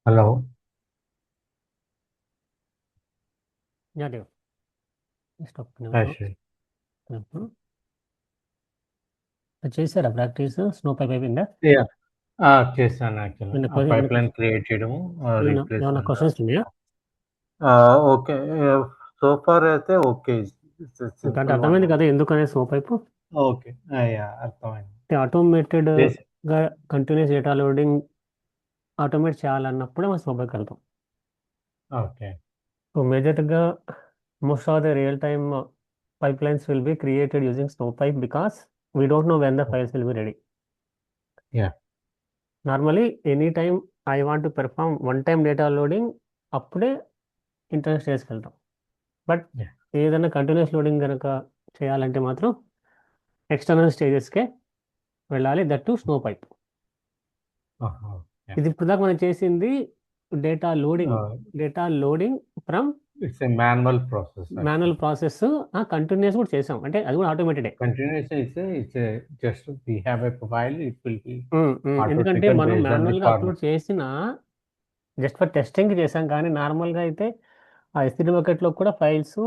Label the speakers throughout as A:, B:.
A: Hello.
B: Yeah, Dave. Just ఒక్క
A: hi
B: నిమిషం.
A: శ్రీ.
B: చేశారా ప్రాక్టీస్ స్నో పైప్ అయిపోయిందా?
A: యా చేశాను. యాక్చువల్లీ
B: ఏమైనా
A: ఆ పైప్ లైన్
B: ఏమైనా
A: క్రియేట్ చేయడము,
B: ఏమైనా
A: రీప్లేస్మెంట్.
B: క్వశ్చన్స్ ఉన్నాయా?
A: ఓకే. సో ఫార్ అయితే ఓకే.
B: అంటే
A: సింపుల్ వన్.
B: అర్థమైంది కదా ఎందుకనే స్నో పైప్
A: ఓకే. యా, అర్థమైంది.
B: Automated
A: basic.
B: గా కంటిన్యూస్ డేటా లోడింగ్ ఆటోమేట్ చేయాలన్నప్పుడే మనం స్నో పైప్ వెళ్తాం.
A: ఓకే.
B: సో మేజర్గా most of the real time pipe lines will be created using snow pipe because we don't know when the files will be ready.
A: Yeah.
B: Normally any time I want to perform one time data loading అప్పుడే internet స్టేజ్కి వెళ్తాం. But
A: yeah.
B: ఏదైనా continuous loading కనుక చేయాలంటే మాత్రం external స్టేజెస్కే వెళ్ళాలి, that to snow pipe. ఇది ఇప్పుడు దాకా మనం చేసింది data loading. Data loading from
A: it's a manual process.
B: Manual process continues కూడా చేసాం, అంటే అది కూడా ఆటోమేటెడే.
A: Continues it's just we have a profile, it will be auto
B: ఎందుకంటే
A: ట్రిగర్
B: మనం
A: బేస్డ్ ఆన్ ది
B: మాన్యువల్గా అప్లోడ్
A: ఫార్మాట్.
B: చేసిన జస్ట్ ఫర్ టెస్టింగ్ చేసాం, కానీ నార్మల్గా అయితే ఆ ఎస్టీడీ బకెట్లో కూడా ఫైల్స్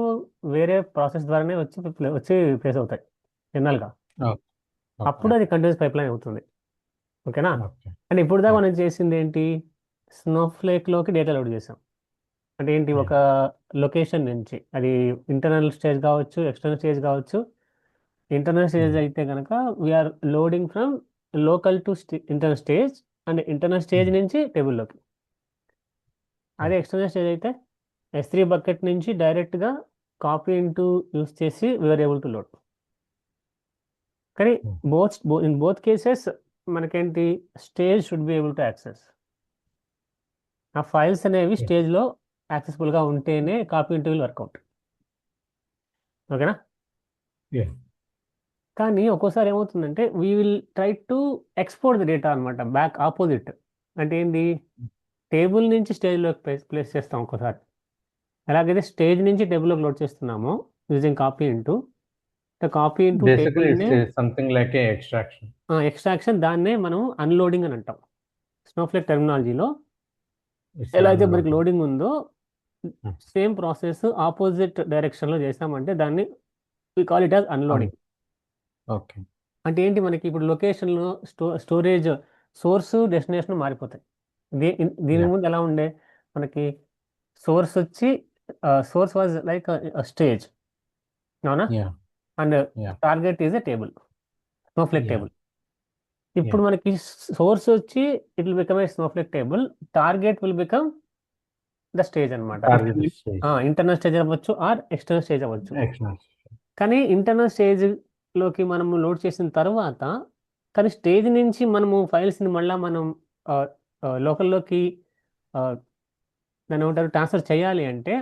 B: వేరే ప్రాసెస్ ద్వారానే వచ్చి ప్లేస్ అవుతాయి జనరల్గా.
A: ఓకే.
B: అప్పుడు అది కంటిన్యూస్ పైప్ లైన్ అవుతుంది. ఓకేనా?
A: ఓకే.
B: అంటే ఇప్పుడు దాకా
A: యా.
B: మనం చేసింది ఏంటి? స్నోఫ్లేక్లోకి డేటా లోడ్ చేసాం. అంటే ఏంటి?
A: యా.
B: ఒక లొకేషన్ నుంచి, అది ఇంటర్నల్ స్టేజ్ కావచ్చు, ఎక్స్టర్నల్ స్టేజ్ కావచ్చు. ఇంటర్నల్ స్టేజ్ అయితే కనుక we're loading from local to internal stage, and internal stage నుంచి టేబుల్లోకి. అదే ఎక్స్టర్నల్ స్టేజ్ అయితే S3 బకెట్ నుంచి డైరెక్ట్గా కాపీ ఇంటూ యూస్ చేసి వీఆర్ ఏబుల్ టు లోడ్. కానీ ఇన్ బోత్ కేసెస్ మనకేంటి? Stage should be able to access. ఆ ఫైల్స్ అనేవి స్టేజ్లో యాక్సెసిబుల్గా ఉంటేనే కాపీ ఇంటూ విల్ వర్కౌట్. ఓకేనా? కానీ ఒక్కోసారి ఏమవుతుందంటే we will try to export the data అనమాట, బ్యాక్ ఆపోజిట్. అంటే ఏంటి? టేబుల్ నుంచి స్టేజ్లోకి ప్లేస్ చేస్తాం ఒక్కోసారి. ఎలాగైతే స్టేజ్ నుంచి టేబుల్లోకి లోడ్ చేస్తున్నామో using copy into, copy into
A: Basically,
B: టేబుల్నే
A: it's something like a extraction.
B: Extraction, దాన్నే మనం అన్లోడింగ్ అని అంటాం స్నోఫ్లేక్ టెర్మినాలజీలో.
A: It's
B: ఎలా అయితే మనకి
A: unloading.
B: లోడింగ్ ఉందో
A: Hmm.
B: సేమ్ ప్రాసెస్ ఆపోజిట్ డైరెక్షన్లో చేసామంటే దాన్ని we call it as unloading.
A: Okay.
B: అంటే ఏంటి? మనకి ఇప్పుడు లొకేషన్లో స్టోరేజ్ సోర్స్ డెస్టినేషన్ మారిపోతాయి. దీని
A: Yeah.
B: ముందు ఎలా ఉండే మనకి? సోర్స్ వచ్చి సోర్స్ వాజ్ లైక్ స్టేజ్, అవునా?
A: Yeah.
B: And
A: Yeah.
B: Target is a table, Snowflake
A: Yeah.
B: Table. ఇప్పుడు
A: Yeah.
B: మనకి సోర్స్ వచ్చి it will become a Snowflake table, target will become the stage అనమాట.
A: Target stage.
B: ఇంటర్నల్ స్టేజ్ అవ్వచ్చు are external stage అవ్వచ్చు.
A: External.
B: కానీ internal stage లోకి మనము load చేసిన తర్వాత, కానీ స్టేజ్ నుంచి మనము ఫైల్స్ని మళ్ళీ మనం లోకల్లోకి దాన్ని ఏమంటారు, ట్రాన్స్ఫర్ చేయాలి అంటే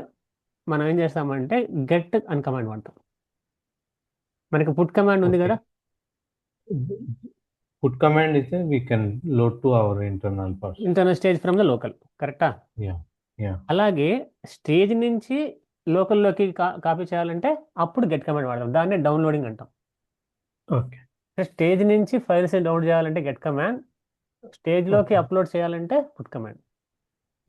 B: మనం ఏం చేస్తామంటే గెట్ అని కమాండ్ వాడతాం. మనకి పుట్ కమాండ్ ఉంది
A: Okay.
B: కదా.
A: Put command is we can load to our internal person.
B: Internal stage from the local, కరెక్టా?
A: Yeah. Yeah.
B: అలాగే స్టేజ్ నుంచి లోకల్లోకి కాపీ చేయాలంటే అప్పుడు గెట్ కమాండ్ వాడతాం, దాన్నే డౌన్లోడింగ్ అంటాం.
A: Okay.
B: స్టేజ్ నుంచి ఫైల్స్ డౌన్లోడ్ చేయాలంటే గెట్ కమాండ్, స్టేజ్లోకి
A: Okay.
B: అప్లోడ్ చేయాలంటే put command.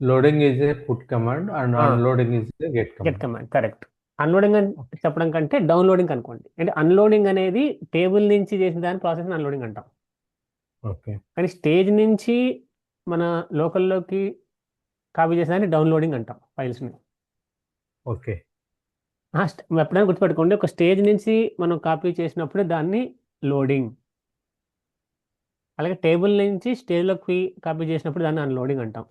A: Loading is a put command and unloading is a get
B: get
A: command.
B: Command, correct. Unloading అని చెప్పడం కంటే డౌన్లోడింగ్ అనుకోండి. అంటే అన్లోడింగ్ అనేది టేబుల్ నుంచి చేసిన దాని ప్రాసెస్ అన్లోడింగ్ అంటాం.
A: Okay.
B: కానీ స్టేజ్ నుంచి మన లోకల్లోకి కాపీ చేసేదాన్ని డౌన్లోడింగ్ అంటాం ఫైల్స్ని.
A: Okay.
B: ఎప్పుడైనా గుర్తుపెట్టుకోండి, ఒక స్టేజ్ నుంచి మనం కాపీ చేసినప్పుడు దాన్ని లోడింగ్, అలాగే టేబుల్ నుంచి స్టేజ్లోకి కాపీ చేసినప్పుడు దాన్ని అన్లోడింగ్ అంటాం.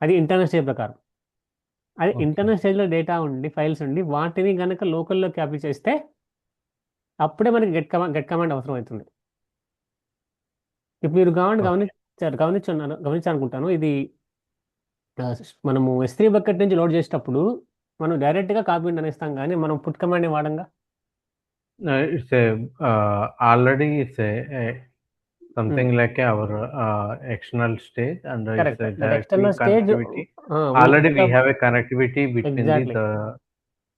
B: అది ఇంటర్నల్ స్టేజ్ ప్రకారం. అది
A: Okay.
B: ఇంటర్నల్ స్టేజ్లో డేటా ఉండి ఫైల్స్ ఉండి వాటిని కనుక లోకల్లో కాపీ చేస్తే అప్పుడే మనకి గెట్ కమాండ్ అవసరం అవుతుంది. ఇప్పుడు మీరు
A: Okay.
B: గమనించాలనుకుంటాను. ఇది మనము S3 బకెట్ నుంచి లోడ్ చేసేటప్పుడు మనం డైరెక్ట్గా కాపీ అనేస్తాం, కానీ మనం పుట్ కమాండ్ వాడంగా.
A: It's a already it's a something like our external stage and it's
B: correct.
A: a
B: that
A: directly
B: external stage
A: connectivity. Already we have a connectivity between
B: exactly
A: the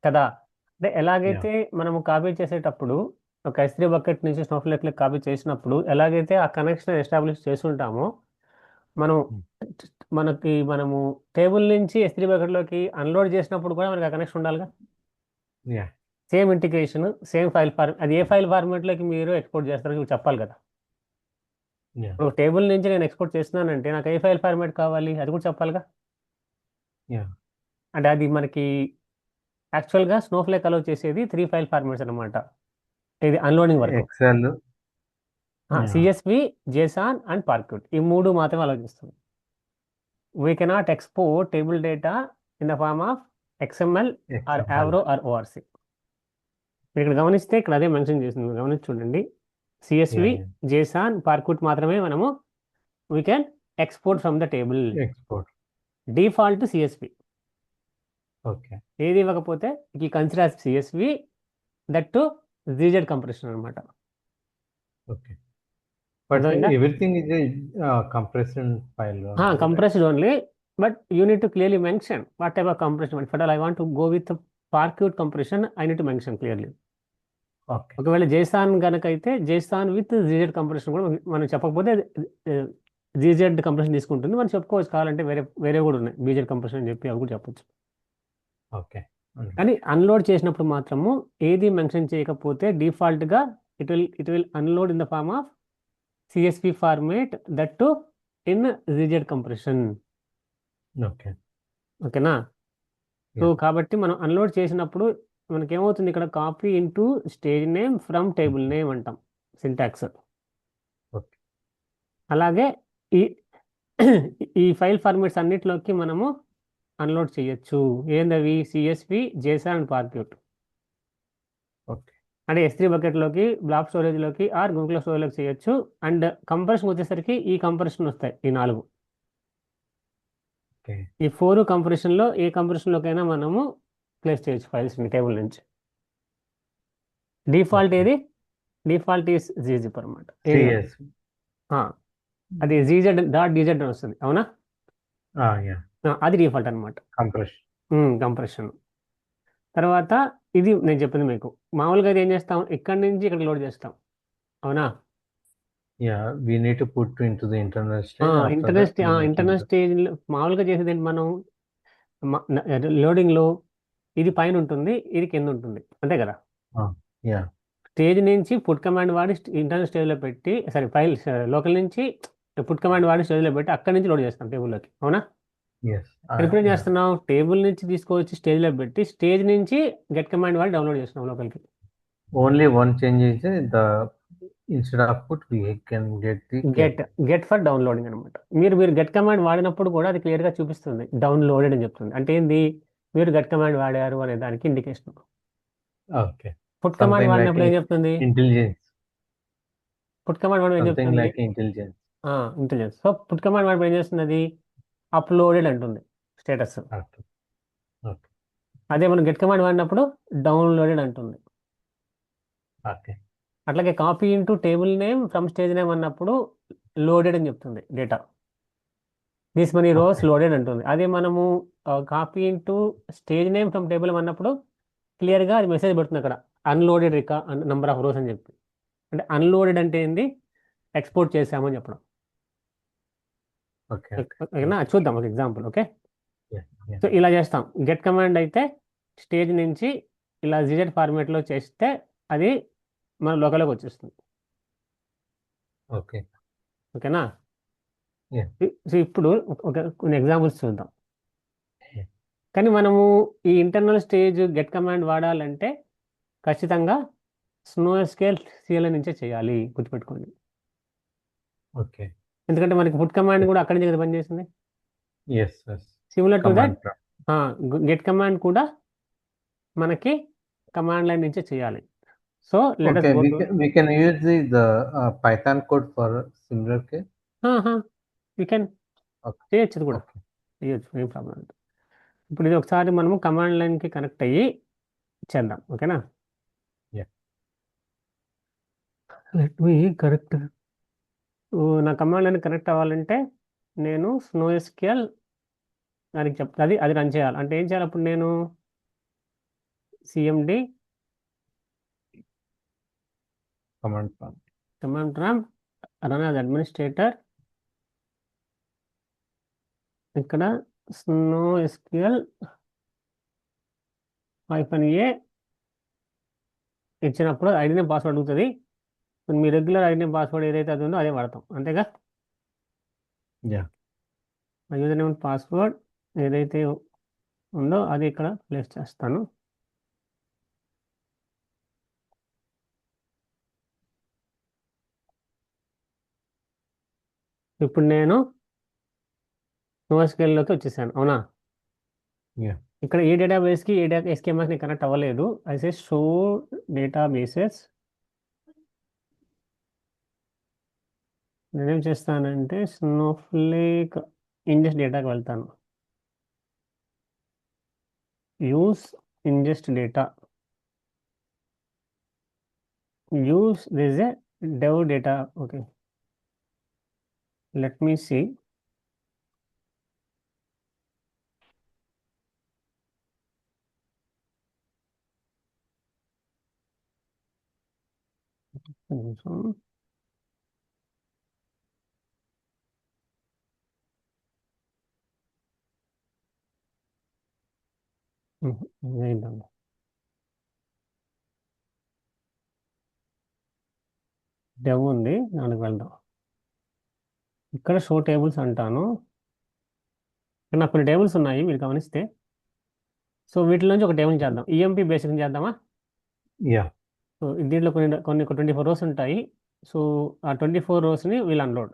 B: కదా. అంటే
A: yeah.
B: ఎలాగైతే మనము copy చేసేటప్పుడు ఒక S3 bucket నుంచి స్నోఫ్లేక్లోకి copy చేసినప్పుడు ఎలాగైతే ఆ కనెక్షన్ ఎస్టాబ్లిష్ చేస్తుంటామో, మనం మనము టేబుల్ నుంచి S3 బకెట్లోకి అన్లోడ్ చేసినప్పుడు కూడా మనకి ఆ కనెక్షన్ ఉండాలిగా.
A: Yeah.
B: Same integration, same file అది ఏ ఫైల్ ఫార్మాట్లోకి మీరు ఎక్స్పోర్ట్ చేస్తారో మీరు చెప్పాలి కదా.
A: Yeah.
B: ఇప్పుడు టేబుల్ నుంచి నేను ఎక్స్పోర్ట్ చేస్తున్నానంటే నాకు ఏ ఫైల్ ఫార్మాట్ కావాలి అది కూడా చెప్పాలిగా.
A: Yeah.
B: అంటే అది మనకి యాక్చువల్గా స్నోఫ్లేక్ అలౌ చేసేది 3 ఫైల్ ఫార్మాట్స్ అనమాట, ఇది అన్లోడింగ్ వరకు.
A: Excel. Yeah.
B: CSV, JSON and Parquet, ఈ మూడు మాత్రమే అలౌ చేస్తుంది. We cannot export table data in the form of XML or
A: XML.
B: Avro or ORC. మీరు ఇక్కడ గమనిస్తే ఇక్కడ అదే మెన్షన్ చేసింది, గమనించి చూడండి. CSV,
A: Yeah. Yeah.
B: JSON, పార్క్యూట్ మాత్రమే మనము we can export from the table.
A: Export.
B: Default CSV.
A: Okay.
B: ఏది ఇవ్వకపోతే ఈ consider CSV, that to ZZ compression అనమాట.
A: Okay. But
B: అర్థమైందా?
A: everything is a compression file. Right?
B: Compressed only, but you need to clearly mention what type of compression. If at all I want to go with the parquet compression, I need to mention clearly.
A: Okay.
B: ఒకవేళ JSON కనుక అయితే JSON with ZZ compression కూడా మనం చెప్పకపోతే ZZ compression తీసుకుంటుంది, మనం చెప్పుకోవచ్చు. కావాలంటే వేరే వేరే కూడా ఉన్నాయి, BZ కంప్రెషన్ అని చెప్పి అవి కూడా చెప్పొచ్చు.
A: Okay.
B: కానీ అన్లోడ్ చేసినప్పుడు మాత్రము ఏది మెన్షన్ చేయకపోతే డిఫాల్ట్గా it will unload in the form of CSV format, that to in ZZ compression.
A: Okay.
B: ఓకేనా? So
A: Yeah.
B: కాబట్టి మనం అన్లోడ్ చేసినప్పుడు మనకేమవుతుంది, ఇక్కడ copy into stage name from table name అంటాం, సింటాక్స్.
A: Okay.
B: అలాగే ఈ ఈ ఫైల్ ఫార్మాట్స్ అన్నిటిలోకి మనము అన్లోడ్ చేయొచ్చు. ఏందవి? CSV, JSON and Parquet.
A: Okay.
B: అంటే S3 బకెట్లోకి, బ్లాక్ స్టోరేజ్లోకి ఆర్ గూగుల్ స్టోరేజ్లోకి చేయొచ్చు. అండ్ కంప్రెషన్ వచ్చేసరికి ఈ కంప్రెషన్ వస్తాయి, ఈ 4.
A: Okay.
B: ఈ 4 కంప్రెషన్లో ఏ కంప్రెషన్లోకైనా మనము ప్లేస్ చేయొచ్చు ఫైల్స్ని టేబుల్ నుంచి. Default
A: Okay.
B: ఏది? డిఫాల్ట్ ఈస్ ZZip అనమాట.
A: CS.
B: అది ZZ.dz అని వస్తుంది, అవునా?
A: Yeah.
B: అది డిఫాల్ట్ అనమాట,
A: Compression.
B: కంప్రెషన్. తర్వాత ఇది నేను చెప్పింది మీకు. మామూలుగా అయితే ఏం చేస్తాం, ఇక్కడి నుంచి ఇక్కడ లోడ్ చేస్తాం, అవునా?
A: Yeah. We need to put into the internal stage. After
B: internal
A: that, we make
B: internal
A: into-
B: stage మామూలుగా చేసేది ఏంటి, మనం లోడింగ్లో ఇది పైన ఉంటుంది, ఇది కింద ఉంటుంది, అంతే కదా?
A: Yeah.
B: స్టేజ్ నుంచి పుట్ కమాండ్ వాడి ఇంటర్నల్ స్టేజ్లో పెట్టి, ఫైల్ లోకల్ నుంచి పుట్ కమాండ్ వాడి స్టేజ్లో పెట్టి అక్కడి నుంచి లోడ్ చేస్తాం టేబుల్లోకి, అవునా?
A: Yes.
B: ఇప్పుడు ఏం
A: Yeah.
B: చేస్తున్నాం, టేబుల్ నుంచి తీసుకొచ్చి స్టేజ్లో పెట్టి స్టేజ్ నుంచి గెట్ కమాండ్ వాడి డౌన్లోడ్ చేస్తున్నాం లోకల్కి.
A: Only one change is the instead of put, we can get the
B: get for downloading అనమాట. మీరు గెట్ కమాండ్ వాడినప్పుడు కూడా అది క్లియర్గా చూపిస్తుంది, డౌన్లోడెడ్ అని చెప్తుంది. అంటే ఏంది, మీరు గెట్ కమాండ్ వాడారు అనే దానికి indication.
A: Okay.
B: Put command
A: Something like
B: వాడినప్పుడు ఏం చెప్తుంది?
A: intelligence.
B: పుట్ కమాండ్ వాడినప్పుడు ఏం
A: Something
B: చెప్తుంది?
A: like intelligence.
B: Intelligence. So put command వాడినప్పుడు ఏం చేస్తుంది, అది అప్లోడెడ్ అంటుంది స్టేటస్.
A: Okay. Okay.
B: అదే మనం గెట్ కమాండ్ వాడినప్పుడు డౌన్లోడెడ్ అంటుంది.
A: Okay.
B: అట్లాగే copy into table name from stage name అన్నప్పుడు లోడెడ్ అని చెప్తుంది data. This many rows
A: Okay.
B: Loaded అంటుంది. అదే మనము copy into stage name from table అన్నప్పుడు క్లియర్గా అది మెసేజ్ పెడుతుంది అక్కడ, అన్లోడెడ్ నంబర్ ఆఫ్ రోస్ అని చెప్పి. అంటే అన్లోడెడ్ అంటే ఏంది, ఎక్స్పోర్ట్ చేసామని చెప్పడం.
A: Okay.
B: ఓకేనా? చూద్దాం ఒక example. Okay,
A: Yeah. Yeah.
B: So ఇలా చేస్తాం. గెట్ కమాండ్ అయితే స్టేజ్ నుంచి ఇలా ZZ ఫార్మేట్లో చేస్తే అది మన లోకల్లోకి వచ్చేస్తుంది.
A: Okay.
B: ఓకేనా?
A: Yeah.
B: సో ఇప్పుడు కొన్ని ఎగ్జాంపుల్స్ చూద్దాం.
A: Yeah.
B: కానీ మనము ఈ ఇంటర్నల్ స్టేజ్ గెట్ కమాండ్ వాడాలంటే ఖచ్చితంగా స్నోఎస్కేల్ CLI నుంచే చేయాలి, గుర్తుపెట్టుకోండి.
A: Okay.
B: ఎందుకంటే మనకి పుట్ కమాండ్ కూడా అక్కడి నుంచి కదా పనిచేసింది.
A: Yes. Yes.
B: Similar to that
A: Command prompt.
B: Get command కూడా మనకి కమాండ్ లైన్ నుంచే చేయాలి. So let us
A: Okay.
B: go
A: We
B: to
A: can, we can use the Python code for similar case.
B: You can
A: Okay.
B: చేయొచ్చు, ఇది కూడా
A: Okay.
B: చేయొచ్చు, ఏం problem లేదు. ఇప్పుడు ఇది ఒకసారి మనము కమాండ్ లైన్కి కనెక్ట్ అయ్యి చేద్దాం, ఓకేనా?
A: Yeah.
B: Let me correct. నా కమాండ్ లైన్ కనెక్ట్ అవ్వాలంటే నేను స్నోఎస్కేల్ దానికి చెప్తా, అది రన్ చేయాలి. అంటే ఏం చేయాలి అప్పుడు, నేను CMD
A: Command prompt.
B: Command prompt run as administrator ఇక్కడ స్నో ఎస్క్యూఎల్ -a ఇచ్చినప్పుడు ఐడి నేమ్ పాస్వర్డ్ అడుగుతుంది. మీ రెగ్యులర్ ఐడి నేమ్ పాస్వర్డ్ ఏదైతే అది ఉందో అదే వాడతాం, అంతేగా.
A: Yeah.
B: యూజర్ నేమ్ పాస్వర్డ్ ఏదైతే ఉందో అది ఇక్కడ ప్లేస్ చేస్తాను. ఇప్పుడు నేను NoSQLలోకి వచ్చేసాను, అవునా.
A: Yeah.
B: ఇక్కడ ఏ డేటాబేస్కి ఏ SQMS కనెక్ట్ అవ్వలేదు. అయితే షో డేటాబేసెస్ నేనేం చేస్తానంటే స్నోఫ్లేక్ ఇంజెస్ట్ డేటాకి వెళ్తాను. Use ingest data, use this a dev data. Okay, let me see. Dev ఉంది, దానికి వెళ్దాం. ఇక్కడ షో టేబుల్స్ అంటాను. ఇక్కడ నాకు కొన్ని టేబుల్స్ ఉన్నాయి, మీరు గమనిస్తే. సో వీటిలోంచి ఒక టేబుల్ చేద్దాం. ఈఎంపీ బేసిక్ చేద్దామా.
A: Yeah.
B: సో దీంట్లో కొన్ని కొన్ని 24 రోస్ ఉంటాయి. సో ఆ 24 రోస్ని వీళ్ళు అన్లోడ్,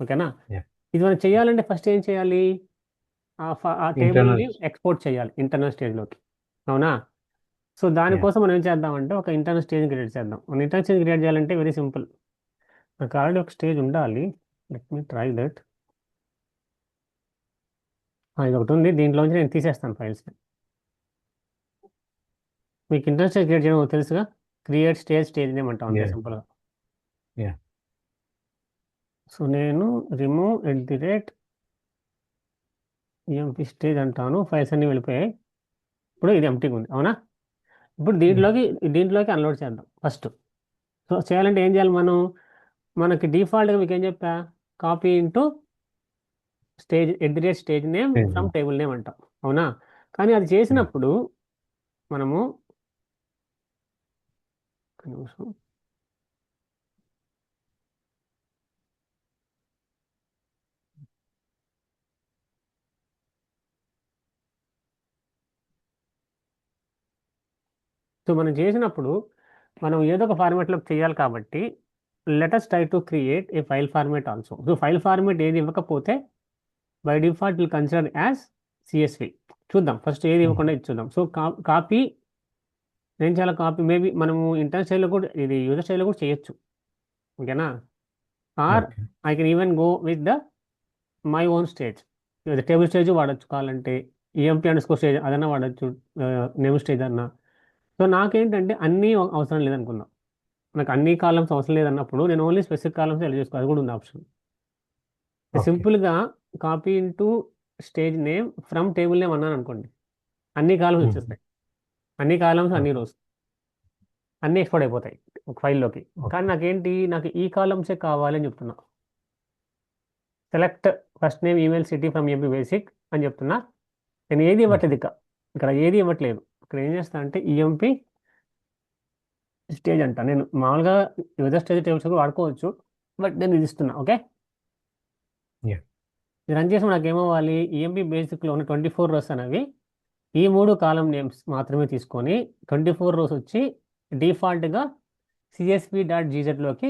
B: ఓకేనా.
A: Yeah.
B: ఇది మనం చేయాలంటే ఫస్ట్ ఏం చేయాలి, ఆ
A: Internal.
B: టేబుల్ని ఎక్స్పోర్ట్ చేయాలి ఇంటర్నల్ స్టేజ్లోకి, అవునా. So
A: Yeah.
B: దానికోసం మనం ఏం చేద్దామంటే ఒక ఇంటర్నల్ స్టేజ్ క్రియేట్ చేద్దాం. మన ఇంటర్నల్ స్టేజ్ క్రియేట్ చేయాలంటే వెరీ సింపుల్. నాకు ఆల్రెడీ ఒక స్టేజ్ ఉండాలి. Let me try that. ఇది ఒకటి ఉంది, దీంట్లోంచి నేను తీసేస్తాను ఫైల్స్ని. మీకు ఇంటర్నల్ స్టేజ్ క్రియేట్ చేయడం తెలుసుగా, క్రియేట్ స్టేజ్ నేమ్ అంటాం అంతే
A: Yeah.
B: సింపుల్గా.
A: Yeah.
B: సో నేను రిమూవ్ @emp స్టేజ్ అంటాను. ఫైల్స్ అన్నీ వెళ్ళిపోయాయి. ఇప్పుడు ఇది ఎంప్టీగా ఉంది, అవునా. ఇప్పుడు దీంట్లోకి అన్లోడ్ చేద్దాం ఫస్ట్. సో చేయాలంటే ఏం చేయాలి మనం, మనకి డిఫాల్ట్గా మీకు ఏం చెప్పా, copy into stage stage name
A: Same.
B: From table name అంటాం, అవునా. కానీ అది చేసినప్పుడు మనము ఒక నిమిషం. సో మనం చేసినప్పుడు మనం ఏదో ఒక ఫార్మాట్లో చేయాలి కాబట్టి let's try to create A file format also. So file format ఏది ఇవ్వకపోతే by default will consider as CSV. చూద్దాం ఫస్ట్ ఏది ఇవ్వకుండా ఇది చూద్దాం. సో కాపీ నేను చాలా కాపీ మేబీ మనము ఇంటర్నల్ స్టైల్లో కూడా ఇది యూజర్ స్టైల్లో కూడా చేయొచ్చు, ఓకేనా. Or
A: Okay.
B: I can even go with the my own stage. Table stage వాడచ్చు కావాలంటే, EMP__ స్టేజ్ అదన్నా వాడచ్చు, నేమ్ స్టేజ్ అన్నా. సో నాకేంటంటే అన్నీ అవసరం లేదనుకుందాం, నాకు అన్ని కాలమ్స్ అవసరం లేదన్నప్పుడు నేను ఓన్లీ స్పెసిఫిక్ కాలమ్స్ సెలెక్ట్ చేసుకో, అది కూడా ఉంది ఆప్షన్.
A: Okay.
B: సింపుల్గా copy into stage name from table name అన్నాను అనుకోండి, అన్ని కాలమ్స్ వచ్చేస్తాయి, అన్ని కాలమ్స్ అన్ని రోస్ అన్నీ ఎక్స్పోర్ట్ అయిపోతాయి ఒక ఫైల్లోకి. కానీ నాకేంటి, నాకు ఈ కాలమ్సే కావాలి అని చెప్తున్నా. Select first name email city from EMP basic అని చెప్తున్నా. నేను ఏది ఇవ్వట్లేదు, ఇక్కడ ఏది ఇవ్వట్లేదు. ఇక్కడ ఏం చేస్తా అంటే EMP స్టేజ్ అంట. నేను మామూలుగా యూజర్ స్టేజ్ టేబుల్స్ కూడా వాడుకోవచ్చు, బట్ నేను ఇది ఇస్తున్నా, ఓకే.
A: Yeah.
B: ఇది రన్ చేసి నాకు ఏమవ్వాలి, EMP బేసిక్లో ఉన్న 24 రోస్ అనేవి ఈ 3 కాలం నేమ్స్ మాత్రమే తీసుకొని 24 రోస్ వచ్చి డిఫాల్ట్గా CSV.gzలోకి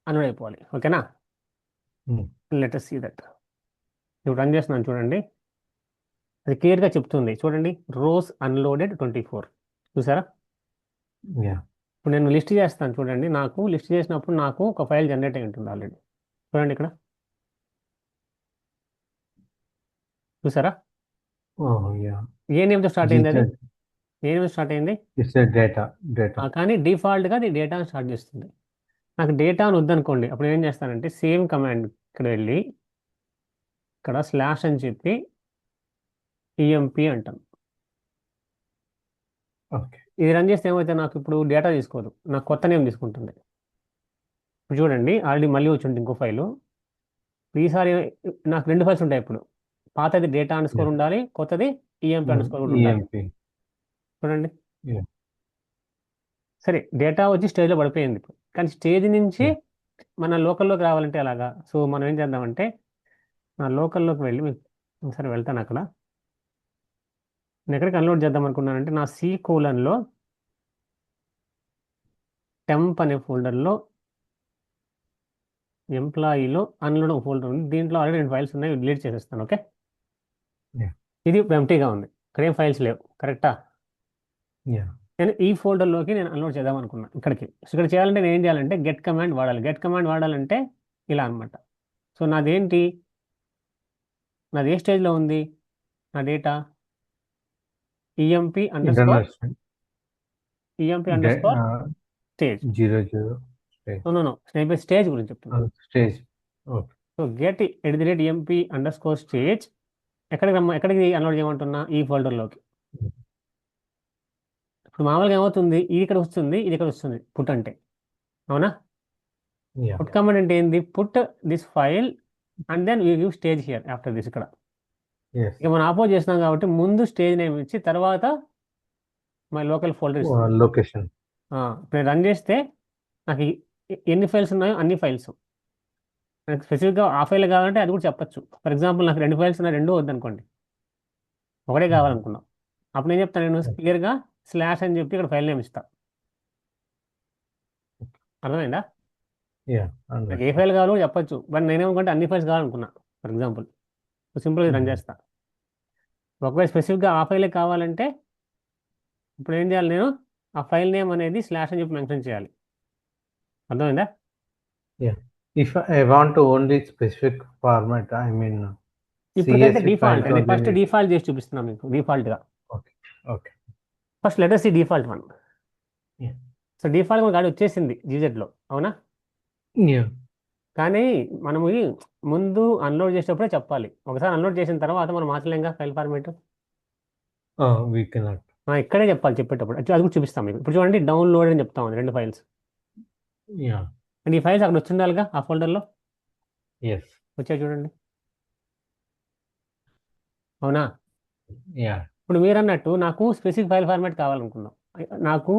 B: అన్లోడ్ అయిపోవాలి, ఓకేనా. Let us see that. ఇప్పుడు రన్ చేస్తున్నాను చూడండి, అది క్లియర్గా చెప్తుంది చూడండి, రోస్ అన్లోడెడ్ 24. చూసారా.
A: Yeah.
B: ఇప్పుడు నేను లిస్ట్ చేస్తాను చూడండి, నాకు లిస్ట్ చేసినప్పుడు నాకు ఒక ఫైల్ జనరేట్ అయి ఉంటుంది ఆల్రెడీ. చూడండి ఇక్కడ, చూసారా.
A: Oh, yeah.
B: ఏ నేమ్తో స్టార్ట్ అయింది, అది
A: GZ.
B: ఏ నేమ్ స్టార్ట్ అయింది.
A: It's a data.
B: కానీ డిఫాల్ట్గా అది డేటా స్టార్ట్ చేస్తుంది. నాకు డేటా అని వద్దనుకోండి, అప్పుడు ఏం చేస్తానంటే సేమ్ కమాండ్ ఇక్కడ వెళ్ళి ఇక్కడ స్లాష్ అని చెప్పి EMP అంటాను.
A: Okay.
B: ఇది రన్ చేస్తే ఏమైతే నాకు ఇప్పుడు డేటా తీసుకోదు, నాకు కొత్త నేమ్ తీసుకుంటుంది. ఇప్పుడు చూడండి ఆల్రెడీ మళ్ళీ వచ్చి ఉంటుంది ఇంకో ఫైలు. ఈసారి నాకు 2 ఫైల్స్ ఉంటాయి ఇప్పుడు. పాతది డేటా అండర్ స్కోర్ ఉండాలి, కొత్తది ఈఎంపీ అండర్ స్కోర్ కూడా ఉండాలి.
A: EMP.
B: చూడండి.
A: Yeah.
B: సరే, డేటా వచ్చి స్టేజ్లో పడిపోయింది ఇప్పుడు. కానీ స్టేజ్ నుంచి
A: Yeah.
B: మన లోకల్లోకి రావాలంటే అలాగా. సో మనం ఏం చేద్దామంటే నా లోకల్లోకి వెళ్ళి మీకు ఒకసారి వెళ్తాను అక్కడ. నేను ఎక్కడికి అన్లోడ్ చేద్దాం అనుకున్నానంటే నా సి కోలన్లో టెంప్ అనే ఫోల్డర్లో ఎంప్లాయీలో అన్లోడ్ ఒక ఫోల్డర్ ఉంది. దీంట్లో ఆల్రెడీ 2 ఫైల్స్ ఉన్నాయి, డిలీట్ చేసేస్తాను. Okay,
A: Yeah.
B: ఇది ఎంటీగా ఉంది, ఇక్కడ ఏం ఫైల్స్ లేవు. కరెక్టా?
A: Yeah.
B: నేను ఈ ఫోల్డర్లోకి నేను అన్లోడ్ చేద్దాం అనుకున్నాను ఇక్కడికి. సో ఇక్కడ చేయాలంటే నేను ఏం చేయాలంటే గెట్ కమాండ్ వాడాలి. గెట్ కమాండ్ వాడాలంటే ఇలా అనమాట. సో నాదేంటి, నాది ఏ స్టేజ్లో ఉంది నా data? EMP underscore
A: International.
B: EMP underscore stage.
A: 00 stage.
B: No, నేను స్టేజ్ గురించి చెప్తున్నాను.
A: Stage. Okay.
B: So get @emp underscore stage ఎక్కడికి అన్లోడ్ చేయమంటున్నా? ఈ ఫోల్డర్లోకి. ఇప్పుడు మామూలుగా ఏమవుతుంది, ఇది ఇక్కడ వస్తుంది, ఇది ఇక్కడ వస్తుంది పుట్ అంటే, అవునా?
A: Yeah.
B: పుట్ కమాండ్ అంటే ఏంది? Put this file and then you give stage here after this. ఇక్కడ
A: Yes.
B: ఇక మనం ఆపోజ్ చేస్తున్నాం కాబట్టి ముందు స్టేజ్ నేమ్ ఇచ్చి తర్వాత మై లోకల్ ఫోల్డర్ ఇస్తాం.
A: Location.
B: ఇప్పుడు రన్ చేస్తే నాకు ఎన్ని ఫైల్స్ ఉన్నాయో అన్ని ఫైల్స్. నాకు స్పెసిఫిక్గా ఆ ఫైల్ కావాలంటే అది కూడా చెప్పచ్చు. ఫర్ ఎగ్జాంపుల్ నాకు 2 ఫైల్స్ ఉన్నాయి, 2 వద్దనుకోండి, ఒకటే కావాలనుకున్నాం. అప్పుడు నేను చెప్తాను, నేను క్లియర్గా స్లాష్ అని చెప్పి ఇక్కడ ఫైల్ నేమ్ ఇస్తా. అర్థమైందా?
A: Yeah.
B: నాకు ఏ ఫైల్ కావాలో చెప్పచ్చు, బట్ నేనేమనుకుంటే అన్ని ఫైల్స్ కావాలనుకున్నా ఫర్ ఎగ్జాంపుల్. సింపుల్గా రన్ చేస్తా. ఒకవేళ స్పెసిఫిక్గా ఆ ఫైలే కావాలంటే ఇప్పుడు ఏం చేయాలి, నేను ఆ ఫైల్ నేమ్ అనేది స్లాష్ అని చెప్పి మెన్షన్ చేయాలి. అర్థమైందా?
A: If I want to only specific format, I mean
B: ఇప్పుడైతే
A: CSV
B: డిఫాల్ట్,
A: files
B: నేను
A: only
B: ఫస్ట్
A: need.
B: డిఫాల్ట్ చేసి చూపిస్తున్నాను మీకు. డిఫాల్ట్గా
A: Okay. Okay.
B: First letter C default one.
A: Yeah.
B: So default మన గాడి వచ్చేసింది జీజెడ్లో, అవునా?
A: Yeah.
B: కానీ మనము ముందు అన్లోడ్ చేసేటప్పుడే చెప్పాలి. ఒకసారి అన్లోడ్ చేసిన తర్వాత మనం మార్చలేంగా ఫైల్ ఫార్మేట్.
A: We cannot.
B: ఇక్కడే చెప్పాలి చెప్పేటప్పుడు. అది కూడా చూపిస్తాం మీకు. ఇప్పుడు చూడండి, డౌన్లోడ్ అని చెప్తాం 2 ఫైల్స్.
A: Yeah.
B: అండ్ ఈ ఫైల్స్ అక్కడ వచ్చిండాలిగా ఆ ఫోల్డర్లో.
A: Yes.
B: వచ్చాయి చూడండి, అవునా?
A: Yeah.
B: ఇప్పుడు మీరు అన్నట్టు నాకు స్పెసిఫిక్ ఫైల్ ఫార్మాట్ కావాలనుకుందాం. నాకు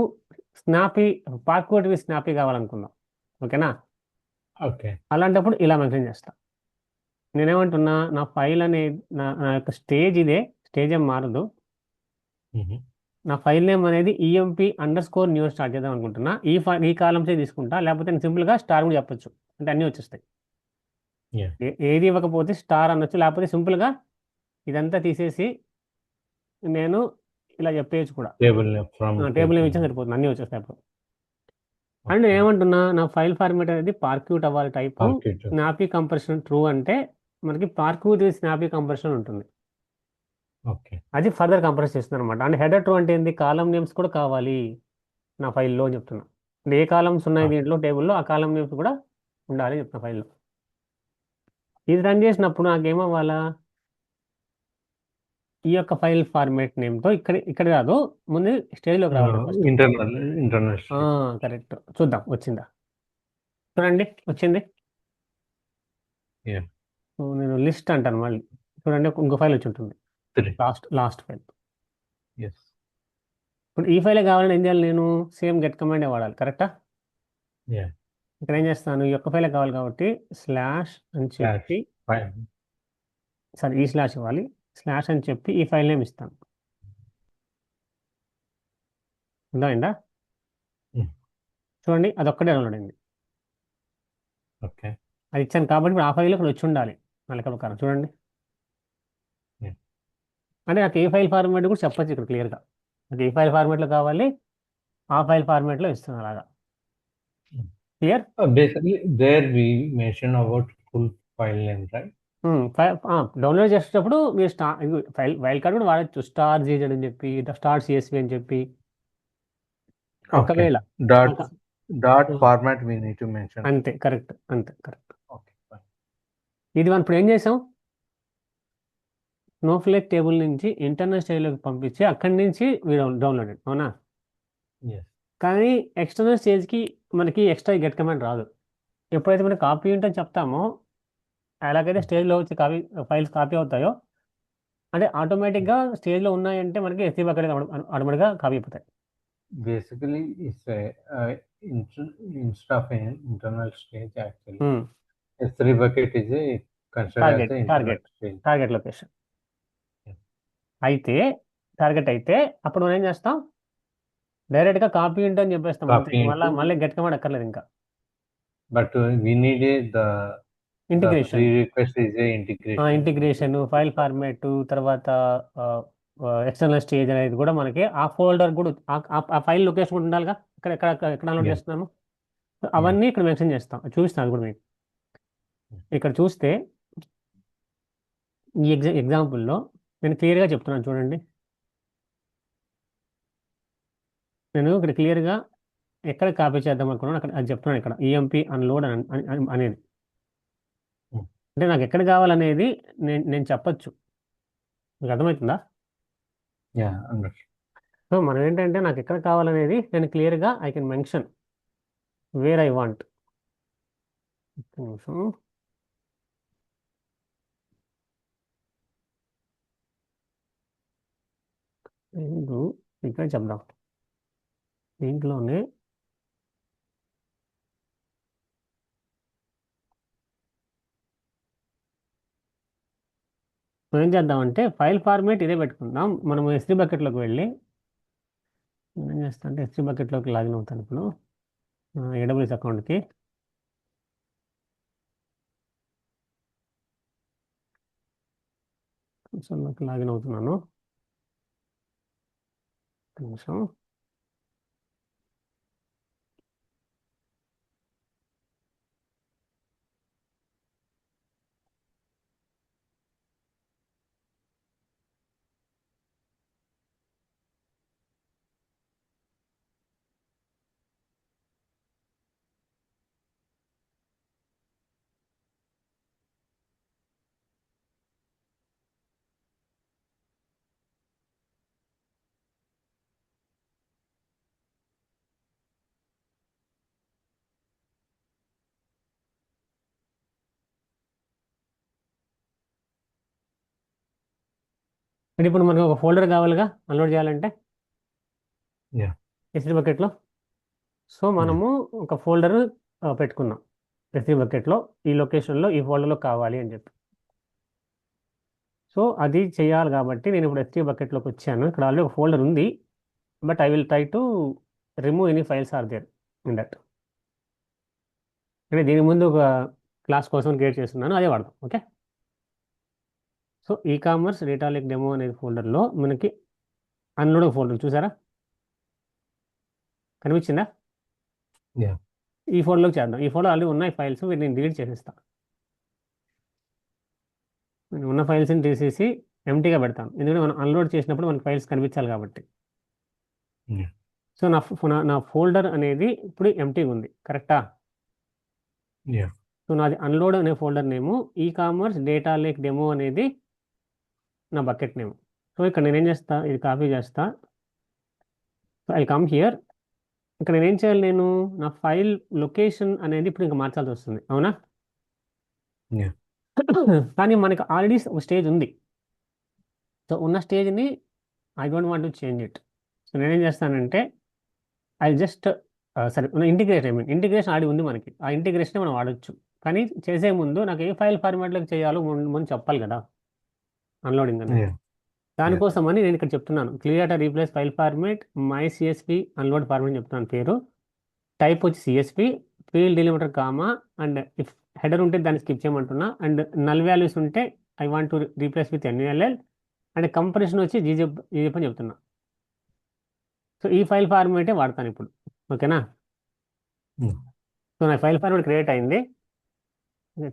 B: స్నాపీ పార్క్వుడ్ విత్ స్నాపీ కావాలనుకుందాం. ఓకేనా?
A: Okay.
B: అలాంటప్పుడు ఇలా మెన్షన్ చేస్తా. నేనేమంటున్నా, నా ఫైల్ అనేది నా యొక్క స్టేజ్ ఇదే, స్టేజ్ ఏం మారదు.
A: Mhm.
B: నా ఫైల్ నేమ్ అనేది EMP under score new start చేద్దాం అనుకుంటున్నా. ఈ కాలమ్సే తీసుకుంటా, లేకపోతే నేను సింపుల్గా స్టార్ కూడా చెప్పొచ్చు, అంటే అన్నీ వచ్చేస్తాయి.
A: Yeah.
B: ఏది ఇవ్వకపోతే స్టార్ అనొచ్చు, లేకపోతే సింపుల్గా ఇదంతా తీసేసి నేను ఇలా చెప్పేయచ్చు కూడా.
A: Table name from
B: table name
A: table.
B: ఇచ్చిన సరిపోతుంది, అన్నీ వచ్చేస్తాయి అప్పుడు. And
A: Okay.
B: నేను ఏమంటున్నా, నా ఫైల్ ఫార్మేట్ అనేది పార్క్యూట్ అవ్వాలి type.
A: Okay.
B: Snap pea compression true అంటే మనకి పార్క్యూట్ విత్ స్నాపీ కంప్రెషన్ ఉంటుంది.
A: Okay.
B: అది ఫర్దర్ కంప్రెస్ చేస్తుంది అనమాట. అండ్ హెడర్ ట్రూ అంటే ఏంది, కాలం నేమ్స్ కూడా కావాలి నా ఫైల్లో అని చెప్తున్నా. అంటే ఏ కాలమ్స్ ఉన్నాయి దీంట్లో టేబుల్లో, ఆ కాలం నేమ్స్ కూడా ఉండాలి అని చెప్తున్నా ఫైల్లో. ఇది రన్ చేసినప్పుడు నాకేమవ్వాలా, ఈ యొక్క ఫైల్ ఫార్మేట్ నేమ్తో ఇక్కడ కాదు, ముందు స్టేజ్లోకి రావాలి ఫస్ట్.
A: Internal.
B: కరెక్ట్. చూద్దాం వచ్చిందా. చూడండి వచ్చింది.
A: Yeah.
B: సో నేను లిస్ట్ అంటాను మళ్ళీ. చూడండి, ఇంకో ఫైల్ వచ్చి ఉంటుంది,
A: 3.
B: Last file.
A: Yes.
B: ఇప్పుడు ఈ ఫైలే కావాలని ఏం చేయాలి, నేను సేమ్ గెట్ కమాండే వాడాలి. కరెక్టా?
A: Yeah.
B: ఇక్కడ ఏం చేస్తాను, ఈ యొక్క ఫైలే కావాలి కాబట్టి స్లాష్ అని చెప్పి,
A: Fine.
B: సరే ఈ స్లాష్ ఇవ్వాలి, స్లాష్ అని చెప్పి ఈ ఫైల్ నేమ్ ఇస్తాను. అర్థమైందా? చూడండి, అదొక్కటే డౌన్లోడ్ అయింది.
A: Okay.
B: అది ఇచ్చాను కాబట్టి ఇప్పుడు ఆ ఫైల్ ఇక్కడ వచ్చి ఉండాలి నా లెక్క ప్రకారం. చూడండి,
A: Yeah.
B: అంటే నాకు ఏ ఫైల్ ఫార్మాట్ కూడా చెప్పచ్చు ఇక్కడ క్లియర్గా. నాకు ఏ ఫైల్ ఫార్మాట్లో కావాలి ఆ ఫైల్ ఫార్మాట్లో ఇస్తున్నాను అలాగా. Clear?
A: Basically, there we mention about full file name, right?
B: Download చేసేటప్పుడు మీరు వైల్డ్ కార్డ్ కూడా వాడచ్చు. స్టార్ జీజెడ్ అని చెప్పి, స్టార్ సిఎస్వి అని చెప్పి. ఒకవేళ
A: Dot format we need to mention.
B: అంతే, కరెక్ట్.
A: Okay. Fine.
B: ఇది మనం ఇప్పుడు ఏం చేసాం, స్నోఫ్లేక్ టేబుల్ నుంచి ఇంటర్నల్ స్టేజ్లోకి పంపించి అక్కడి నుంచి డౌన్లోడ్, అవునా?
A: Yes.
B: కానీ ఎక్స్టర్నల్ స్టేజ్కి మనకి ఎక్స్ట్రా గెట్ కమాండ్ రాదు. ఎప్పుడైతే మనకి కాపీ ఉంటే చెప్తామో ఎలాగైతే స్టేజ్లో వచ్చి ఫైల్స్ కాపీ అవుతాయో, అంటే ఆటోమేటిక్గా స్టేజ్లో ఉన్నాయంటే మనకి ఎస్సీ బకెట్ ఆటోమేటిక్గా కాపీ అయిపోతాయి.
A: Basically, it's a instead of an internal stage, actually, S3 bucket is considered as
B: target
A: the internal
B: target
A: stage.
B: Target location
A: Yeah.
B: అయితే, టార్గెట్ అయితే అప్పుడు మనం ఏం చేస్తాం, డైరెక్ట్గా కాపీ ఇంటూ అని చెప్పేస్తాం అంతే.
A: Copy
B: మళ్ళీ
A: into,
B: మళ్ళీ గట్టిగా అక్కర్లేదు ఇంకా.
A: but we need the
B: integration
A: prerequisite is a integration.
B: Integration, file format, తర్వాత ఎక్స్టర్నల్ స్టేజ్ అనేది కూడా మనకి ఆ ఫోల్డర్ కూడా ఆ ఫైల్ లొకేషన్ కూడా ఉండాలిగా, ఇక్కడ ఎక్కడ ఎక్కడ డౌన్లోడ్
A: Yeah.
B: చేస్తున్నాము.
A: Yeah.
B: అవన్నీ ఇక్కడ మెన్షన్ చేస్తాం, చూపిస్తాను అది కూడా మీకు. ఇక్కడ చూస్తే ఈ ఎగ్జాంపుల్లో నేను క్లియర్గా చెప్తున్నాను చూడండి. నేను ఇక్కడ క్లియర్గా ఎక్కడ కాపీ చేద్దాం అనుకున్నాను అక్కడ అది చెప్తున్నాను. ఇక్కడ ఈఎంపీ అన్లోడ్ అనేది అంటే నాకు ఎక్కడ కావాలనేది నేను చెప్పచ్చు. మీకు అర్థమవుతుందా?
A: Yeah, understood.
B: సో మనం ఏంటంటే నాకు ఎక్కడ కావాలనేది నేను క్లియర్గా I can mention where I want. నిమిషం. ఇక్కడ చెప్దాం. దీంట్లోనే మనం ఏం చేద్దామంటే ఫైల్ ఫార్మేట్ ఇదే పెట్టుకుందాం. మనం ఎస్టీ బకెట్లోకి వెళ్ళి ఏం చేస్తా అంటే ఎస్టీ బకెట్లోకి లాగిన్ అవుతాను ఇప్పుడు AWS అకౌంట్కి. కన్సోల్లోకి లాగిన్ అవుతున్నాను. నిమిషం. అంటే ఇప్పుడు మనకు ఒక ఫోల్డర్ కావాలిగా అన్లోడ్ చేయాలంటే
A: Yeah.
B: ఎస్టీ బకెట్లో. సో మనము ఒక ఫోల్డర్ పెట్టుకున్నాం ఎస్టీ బకెట్లో, ఈ లొకేషన్లో ఈ ఫోల్డర్లో కావాలి అని చెప్పి. సో అది చేయాలి కాబట్టి నేను ఇప్పుడు ఎస్టీ బకెట్లోకి వచ్చాను. ఇక్కడ ఆల్రెడీ ఒక ఫోల్డర్ ఉంది, but I will try to remove any files are there in that. అంటే దీని ముందు ఒక క్లాస్ కోసం క్రియేట్ చేస్తున్నాను, అదే వాడదాం. Okay. So ecommerce data lake demo అనే ఫోల్డర్లో మనకి అన్లోడ్ ఫోల్డర్ చూసారా, కనిపించిందా?
A: Yeah.
B: ఈ ఫోల్డర్లోకి చేద్దాం. ఈ ఫోల్డర్ ఆల్రెడీ ఉన్నాయి ఫైల్స్, వీటిని నేను డిలీట్ చేసేస్తాను. నేను ఉన్న ఫైల్స్ని తీసేసి ఎంటీగా పెడతాను, ఎందుకంటే మనం అన్లోడ్ చేసినప్పుడు మనకి ఫైల్స్ కనిపించాలి కాబట్టి.
A: Yeah.
B: సో నా ఫోల్డర్ అనేది ఇప్పుడు ఎంటీగా ఉంది, కరెక్టా?
A: Yeah.
B: సో నాది అన్లోడ్ అనే ఫోల్డర్ నేము, ఈకామర్స్ డేటా లేక్ డెమో అనేది నా బకెట్ నేమ్. సో ఇక్కడ నేనేం చేస్తా, ఇది కాపీ చేస్తా. So I come here. ఇక్కడ నేనేం చేయాలి, నేను నా ఫైల్ లొకేషన్ అనేది ఇప్పుడు ఇంకా మార్చాల్సి వస్తుంది, అవునా?
A: Yeah.
B: కానీ మనకి ఆల్రెడీ ఒక స్టేజ్ ఉంది. సో ఉన్న స్టేజ్ని I don't want to change it. So నేనేం చేస్తానంటే ఐ జస్ట్ సరే ఇంటిగ్రేషన్ ఆల్రెడీ ఉంది మనకి, ఆ ఇంటిగ్రేషన్ మనం వాడచ్చు. కానీ చేసే ముందు నాకు ఏ ఫైల్ ఫార్మాట్లోకి చేయాలో ముందు చెప్పాలి కదా అన్లోడింగ్ అనేది.
A: Yeah.
B: దానికోసమని నేను ఇక్కడ చెప్తున్నాను, clear replace file format my CSV unload format చెప్తున్నాను పేరు. టైప్ వచ్చి CSV, field delimiter comma, and if header ఉంటే దాన్ని స్కిప్ చేయమంటున్నా, అండ్ నల్ వాల్యూస్ ఉంటే I want to replace with NULL, and compression వచ్చి జీజెప్ అని చెప్తున్నా. సో ఈ ఫైల్ ఫార్మేటే వాడతాను ఇప్పుడు, ఓకేనా? సో నా ఫైల్ ఫార్మేట్ క్రియేట్ అయింది,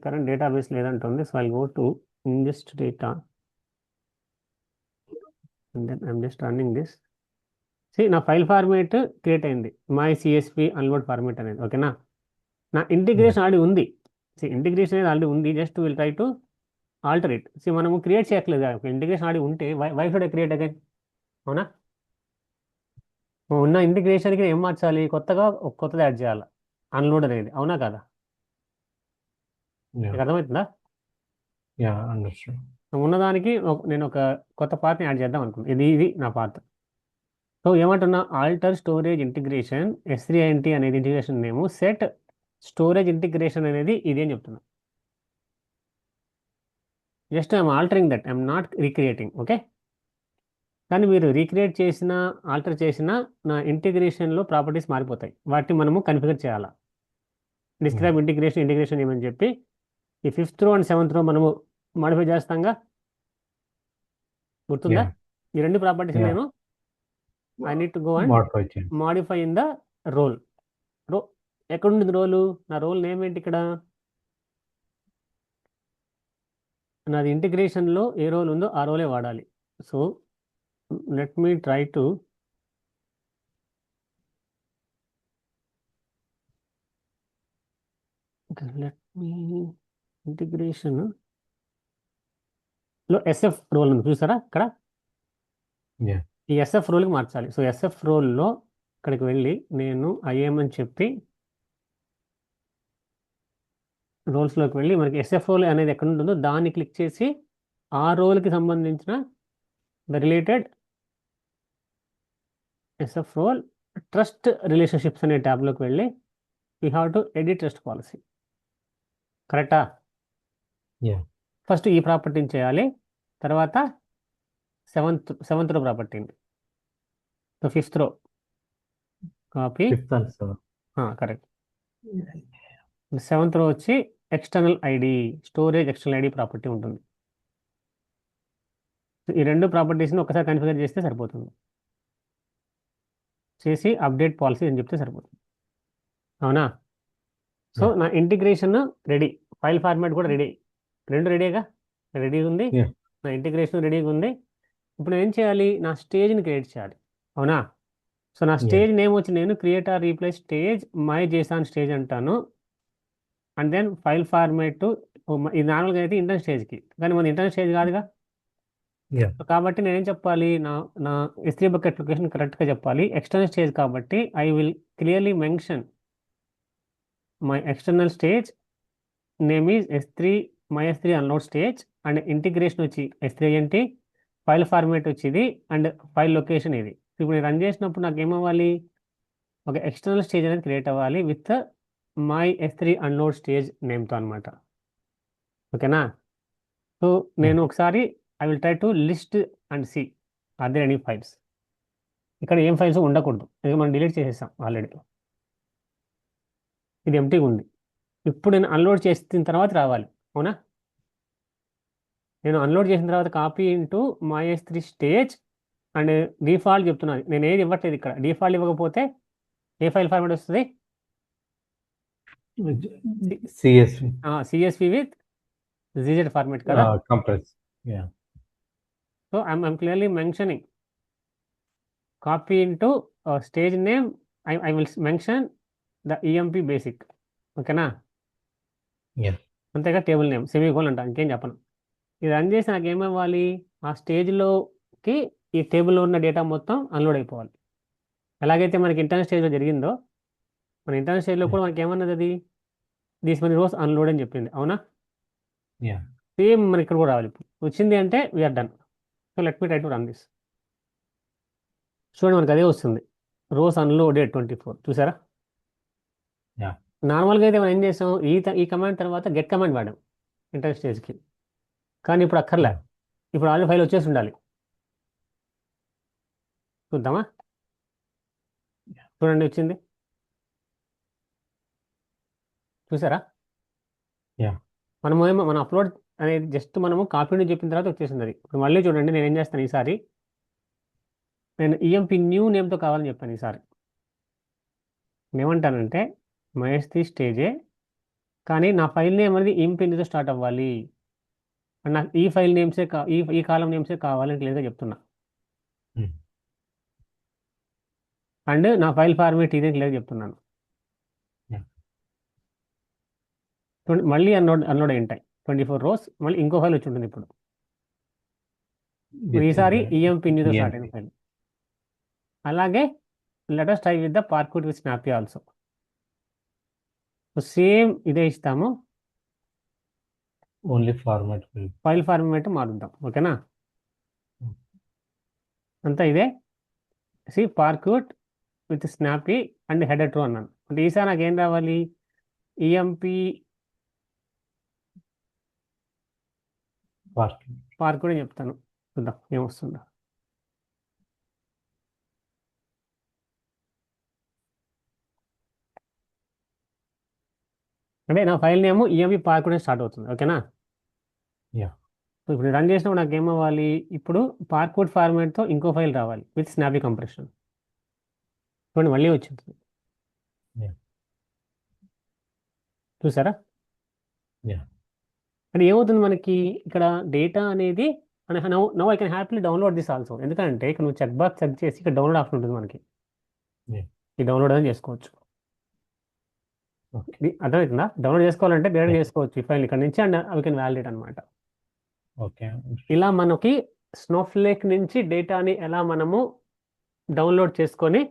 B: కరెంట్ డేటాబేస్ లేదంటుంది. So I go to ingest data and then I'm just running this. నా ఫైల్ ఫార్మేట్ క్రియేట్ అయింది, మై సిఎస్పి అన్లోడ్ ఫార్మేట్ అనేది, ఓకేనా? నా ఇంటిగ్రేషన్ ఆల్రెడీ ఉంది. ఇంటిగ్రేషన్ అనేది ఆల్రెడీ ఉంది, just will try to alter it. మనము క్రియేట్ చేయట్లేదు, ఇంటిగ్రేషన్ ఆల్రెడీ ఉంటే why should I create again, అవునా? ఉన్న ఇంటిగ్రేషన్కి ఏం మార్చాలి, కొత్తది యాడ్ చేయాలి, అన్లోడ్ అనేది, అవునా కదా?
A: Yeah.
B: మీకు అర్థమవుతుందా?
A: Yeah, understood.
B: ఉన్నదానికి నేను ఒక కొత్త పాత్ని యాడ్ చేద్దాం అనుకున్నాను. ఇది నా పాత్. సో ఏమంటున్నా, ఆల్టర్ స్టోరేజ్ ఇంటిగ్రేషన్ S3INT అనేది ఇంటిగ్రేషన్ నేము, సెట్ స్టోరేజ్ ఇంటిగ్రేషన్ అనేది ఇది అని చెప్తున్నా. Just I'm altering that, I'm not recreating. Okay, కానీ మీరు రీక్రియేట్ చేసిన, ఆల్టర్ చేసిన నా ఇంటిగ్రేషన్లో ప్రాపర్టీస్ మారిపోతాయి. వాటిని మనము కన్ఫిగర్ చేయాలా. డిస్క్రైబ్ ఇంటిగ్రేషన్ ఏమని చెప్పి ఈ 5th row and 7th row మనము మాడిఫై చేస్తాంగా, గుర్తుందా?
A: Yeah,
B: ఈ రెండు ప్రాపర్టీస్
A: yeah.
B: నేను I need to go and
A: Modify change.
B: Modify in the role. ఎక్కడుంది రోలు? నా రోల్ నేమ్ ఏంటి ఇక్కడ? నాది ఇంటిగ్రేషన్లో ఏ రోల్ ఉందో ఆ రోలే వాడాలి. So let me try to integration లో SF రోల్ ఉంది చూసారా ఇక్కడ?
A: Yeah,
B: ఈ SF రోల్కి మార్చాలి. సో SF రోల్లో ఇక్కడికి వెళ్ళి నేను IAM అని చెప్పి రోల్స్లోకి వెళ్ళి మనకి SF రోల్ అనేది ఎక్కడ ఉంటుందో దాన్ని క్లిక్ చేసి ఆ రోల్కి సంబంధించిన the related SF role trust relationships అనే ట్యాబ్లోకి వెళ్ళి we have to edit trust policy. కరెక్టా?
A: yeah.
B: ఫస్ట్ ఈ ప్రాపర్టీని చేయాలి, తర్వాత సెవెంత్ రో ప్రాపర్టీని. సో 5th row copy,
A: 5th and 7th.
B: Correct. 7th row వచ్చి external ID, storage external ID property ఉంటుంది. ఈ రెండు ప్రాపర్టీస్ని ఒకసారి కన్ఫిగర్ చేస్తే సరిపోతుంది. చేసి అప్డేట్ పాలసీ అని చెప్తే సరిపోతుంది. అవునా? సో నా ఇంటిగ్రేషన్ రెడీ, ఫైల్ ఫార్మాట్ కూడా రెడీ, రెండు రెడీగా ఉంది.
A: Yeah.
B: నా ఇంటిగ్రేషన్ రెడీగా ఉంది. ఇప్పుడు నేను ఏం చేయాలి? నా స్టేజ్ని క్రియేట్ చేయాలి. అవునా? సో నా స్టేజ్ నేమ్ వచ్చి నేను create are replace stage my జేసాన్ stage అంటాను. అండ్ దెన్ ఫైల్ ఫార్మాట్ ఇది నార్మల్గా అయితే ఇంటర్నల్ స్టేజ్కి, కానీ మన ఇంటర్నల్ స్టేజ్ కాదుగా.
A: Yeah.
B: కాబట్టి నేనేం చెప్పాలి? నా S3 బకెట్ లొకేషన్ కరెక్ట్గా చెప్పాలి. ఎక్స్టర్నల్ స్టేజ్ కాబట్టి I will clearly mention my external stage name is my S3 unload stage, and integration వచ్చి S3INT, ఫైల్ ఫార్మాట్ వచ్చి ఇది, అండ్ ఫైల్ లొకేషన్ ఇది. ఇప్పుడు నేను రన్ చేసినప్పుడు నాకు ఏమవ్వాలి? ఒక ఎక్స్టర్నల్ స్టేజ్ అనేది క్రియేట్ అవ్వాలి with my S3 unload stage నేమ్తో అనమాట. ఓకేనా? సో నేను ఒకసారి I will try to list and see are there any files. ఇక్కడ ఏం ఫైల్స్ ఉండకూడదు, ఎందుకంటే మనం డిలీట్ చేసేసాం ఆల్రెడీ. ఇది ఎంటీగా ఉంది. ఇప్పుడు నేను అన్లోడ్ చేసిన తర్వాత రావాలి. అవునా? నేను అన్లోడ్ చేసిన తర్వాత copy into my S3 stage and default చెప్తున్నాను, నేను ఏది ఇవ్వట్లేదు ఇక్కడ. డిఫాల్ట్ ఇవ్వకపోతే ఏ ఫైల్ ఫార్మాట్ వస్తుంది?
A: CSV.
B: CSV with ZZ format కదా.
A: Compress. Yeah.
B: So I'm clearly mentioning copy into stage name, I will mention the EMP basic. ఓకేనా?
A: Yeah.
B: అంతేగా, టేబుల్ నేమ్ సెమీకోలన్ అంట, ఇంకేం చెప్పను. ఇది రన్ చేసి నాకు ఏమవ్వాలి? ఆ స్టేజ్లోకి ఈ టేబుల్లో ఉన్న డేటా మొత్తం అన్లోడ్ అయిపోవాలి. ఎలాగైతే మనకి ఇంటర్నల్ స్టేజ్లో జరిగిందో, మన ఇంటర్నల్ స్టేజ్లో కూడా మనకి ఏమన్నది? అది దీస్ మనీ రోస్ అన్లోడ్ అని చెప్పింది. అవునా?
A: Yeah.
B: సేమ్ మన ఇక్కడ కూడా రావాలి. ఇప్పుడు వచ్చింది అంటే we're done. So let me try to run this. చూడండి, మనకు అదే వస్తుంది, రోస్ అన్లోడెడ్ 24. చూసారా?
A: Yeah.
B: నార్మల్గా అయితే మనం ఏం చేసాం? ఈ కమాండ్ తర్వాత గెట్ కమాండ్ వాడాం ఇంటర్నల్ స్టేజ్కి, కానీ ఇప్పుడు అక్కర్లే. ఇప్పుడు ఆల్రెడీ ఫైల్ వచ్చేసి ఉండాలి. చూద్దామా? చూడండి, వచ్చింది. చూసారా?
A: Yeah.
B: మన అప్లోడ్ అనేది జస్ట్ మనము కాపీ నుంచి చెప్పిన తర్వాత వచ్చేసింది అది. ఇప్పుడు మళ్ళీ చూడండి, నేను ఏం చేస్తాను ఈసారి, నేను EMP న్యూ నేమ్తో కావాలని చెప్పాను ఈసారి. నేనేమంటానంటే మై S3 స్టేజే, కానీ నా ఫైల్ నేమ్ అనేది EMP తో స్టార్ట్ అవ్వాలి, అండ్ నాకు ఈ ఫైల్ నేమ్సే ఈ కాలం నేమ్సే కావాలని క్లియర్గా చెప్తున్నా. అండ్ నా ఫైల్ ఫార్మేట్ ఇదే క్లియర్గా చెప్తున్నాను. మళ్ళీ అన్లోడ్ అయి ఉంటాయి 24 rows. మళ్ళీ ఇంకో ఫైల్ వచ్చి ఉంటుంది. ఇప్పుడు ఈసారి EMP న్యూతో స్టార్ట్ అయిన ఫైల్. అలాగే letters try with the parquet with snappy also. Same ఇదే ఇస్తాము.
A: only format will.
B: File format మారుద్దాం, ఓకేనా? అంతా ఇదే. See parquet with snappy and header true అన్నాను. అంటే ఈసారి నాకు ఏం రావాలి? ఈఎంపి పార్క్వుడ్ అని చెప్తాను, చూద్దాం ఏమొస్తుందో. అంటే నా ఫైల్ నేమ్ ఈఎంపి పార్క్వుడ్ స్టార్ట్ అవుతుంది, ఓకేనా?
A: Yeah.
B: సో ఇప్పుడు రన్ చేసినప్పుడు నాకు ఏమవ్వాలి? ఇప్పుడు పార్క్వుడ్ ఫార్మాట్తో ఇంకో ఫైల్ రావాలి విత్ స్నాపీ కంప్రెషన్. చూడండి మళ్ళీ వచ్చింది,
A: Yeah.
B: చూసారా?
A: Yeah.
B: అంటే ఏమవుతుంది మనకి ఇక్కడ డేటా అనేది, now I can happily download this also. ఎందుకంటే ఇక్కడ నువ్వు చెక్ బాక్స్ చెక్ చేసి ఇక్కడ డౌన్లోడ్ ఆప్షన్ ఉంటుంది మనకి.
A: Yeah.
B: ఈ డౌన్లోడ్ అని చేసుకోవచ్చు.
A: Okay.
B: ఇది అర్థమవుతుందా? డౌన్లోడ్ చేసుకోవాలంటే డైరెక్ట్
A: Yeah.
B: చేసుకోవచ్చు ఈ ఫైల్ ఇక్కడ నుంచి, అండ్ అవి కెన్ వ్యాలిడేట్ అనమాట.
A: Okay.
B: ఇలా మనకి స్నోఫ్లేక్ నుంచి డేటాని ఎలా మనము డౌన్లోడ్ చేసుకొని,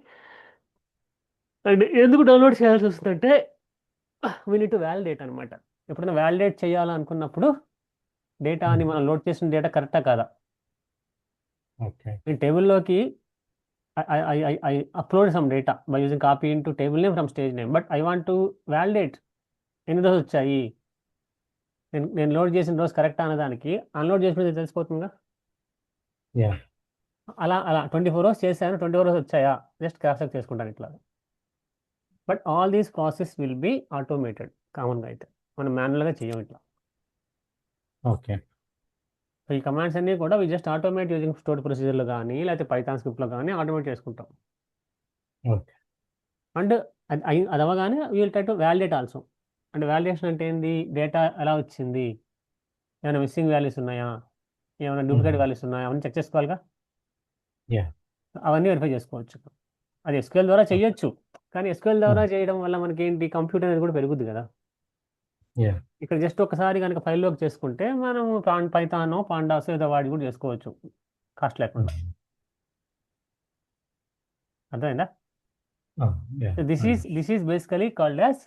B: అండ్ ఎందుకు డౌన్లోడ్ చేయాల్సి వస్తుందంటే వీ నీడ్ టు వ్యాలిడేట్ అనమాట. ఎప్పుడైనా వ్యాలిడేట్ చేయాలనుకున్నప్పుడు డేటాని మనం లోడ్ చేసిన డేటా కరెక్టా కాదా.
A: Okay.
B: ఈ టేబుల్లోకి I upload some data by using copy into table name from stage name, but I want to validate ఎన్ని రోజులు వచ్చాయి, నేను లోడ్ చేసిన రోజు కరెక్టా అన్నదానికి అన్లోడ్ చేసిన తెలిసిపోతుందిగా.
A: Yeah.
B: అలా 24 hours చేశాను, 24 hours వచ్చాయా, జస్ట్ క్రాస్ చెక్ చేసుకుంటాను ఇట్లా. But all these process will be automated. కామన్గా అయితే మనం మాన్యువల్గా చేయం ఇట్లా.
A: Okay.
B: సో ఈ కమాండ్స్ అన్నీ కూడా we just automate using stored ప్రొసీజర్లో కానీ లేకపోతే పైథాన్ స్క్రిప్ట్లో కానీ ఆటోమేట్ చేసుకుంటాం.
A: Okay.
B: అండ్ అది అవ్వగానే will try to validate also. అంటే వ్యాలిడేషన్ అంటే ఏంది? డేటా ఎలా వచ్చింది, ఏమైనా మిస్సింగ్ వాల్యూస్ ఉన్నాయా, ఏమైనా డూప్లికేట్ వాల్యూస్ ఉన్నాయా, అవన్నీ చెక్ చేసుకోవాలిగా.
A: Yeah.
B: అవన్నీ వెరిఫై చేసుకోవచ్చు. అది ఎస్క్యూఎల్ ద్వారా చేయొచ్చు, కానీ ఎస్క్యూఎల్ ద్వారా చేయడం వల్ల మనకి ఏంటి, కంప్యూటర్ అనేది కూడా పెరుగుద్ది కదా.
A: Yeah.
B: ఇక్కడ జస్ట్ ఒకసారి కనుక ఫైల్లోకి చేసుకుంటే మనం పైథానో పాండాస్ ఏదో వాడి కూడా చేసుకోవచ్చు కాస్ట్ లేకుండా. అర్థమైందా?
A: Yeah.
B: This is basically called as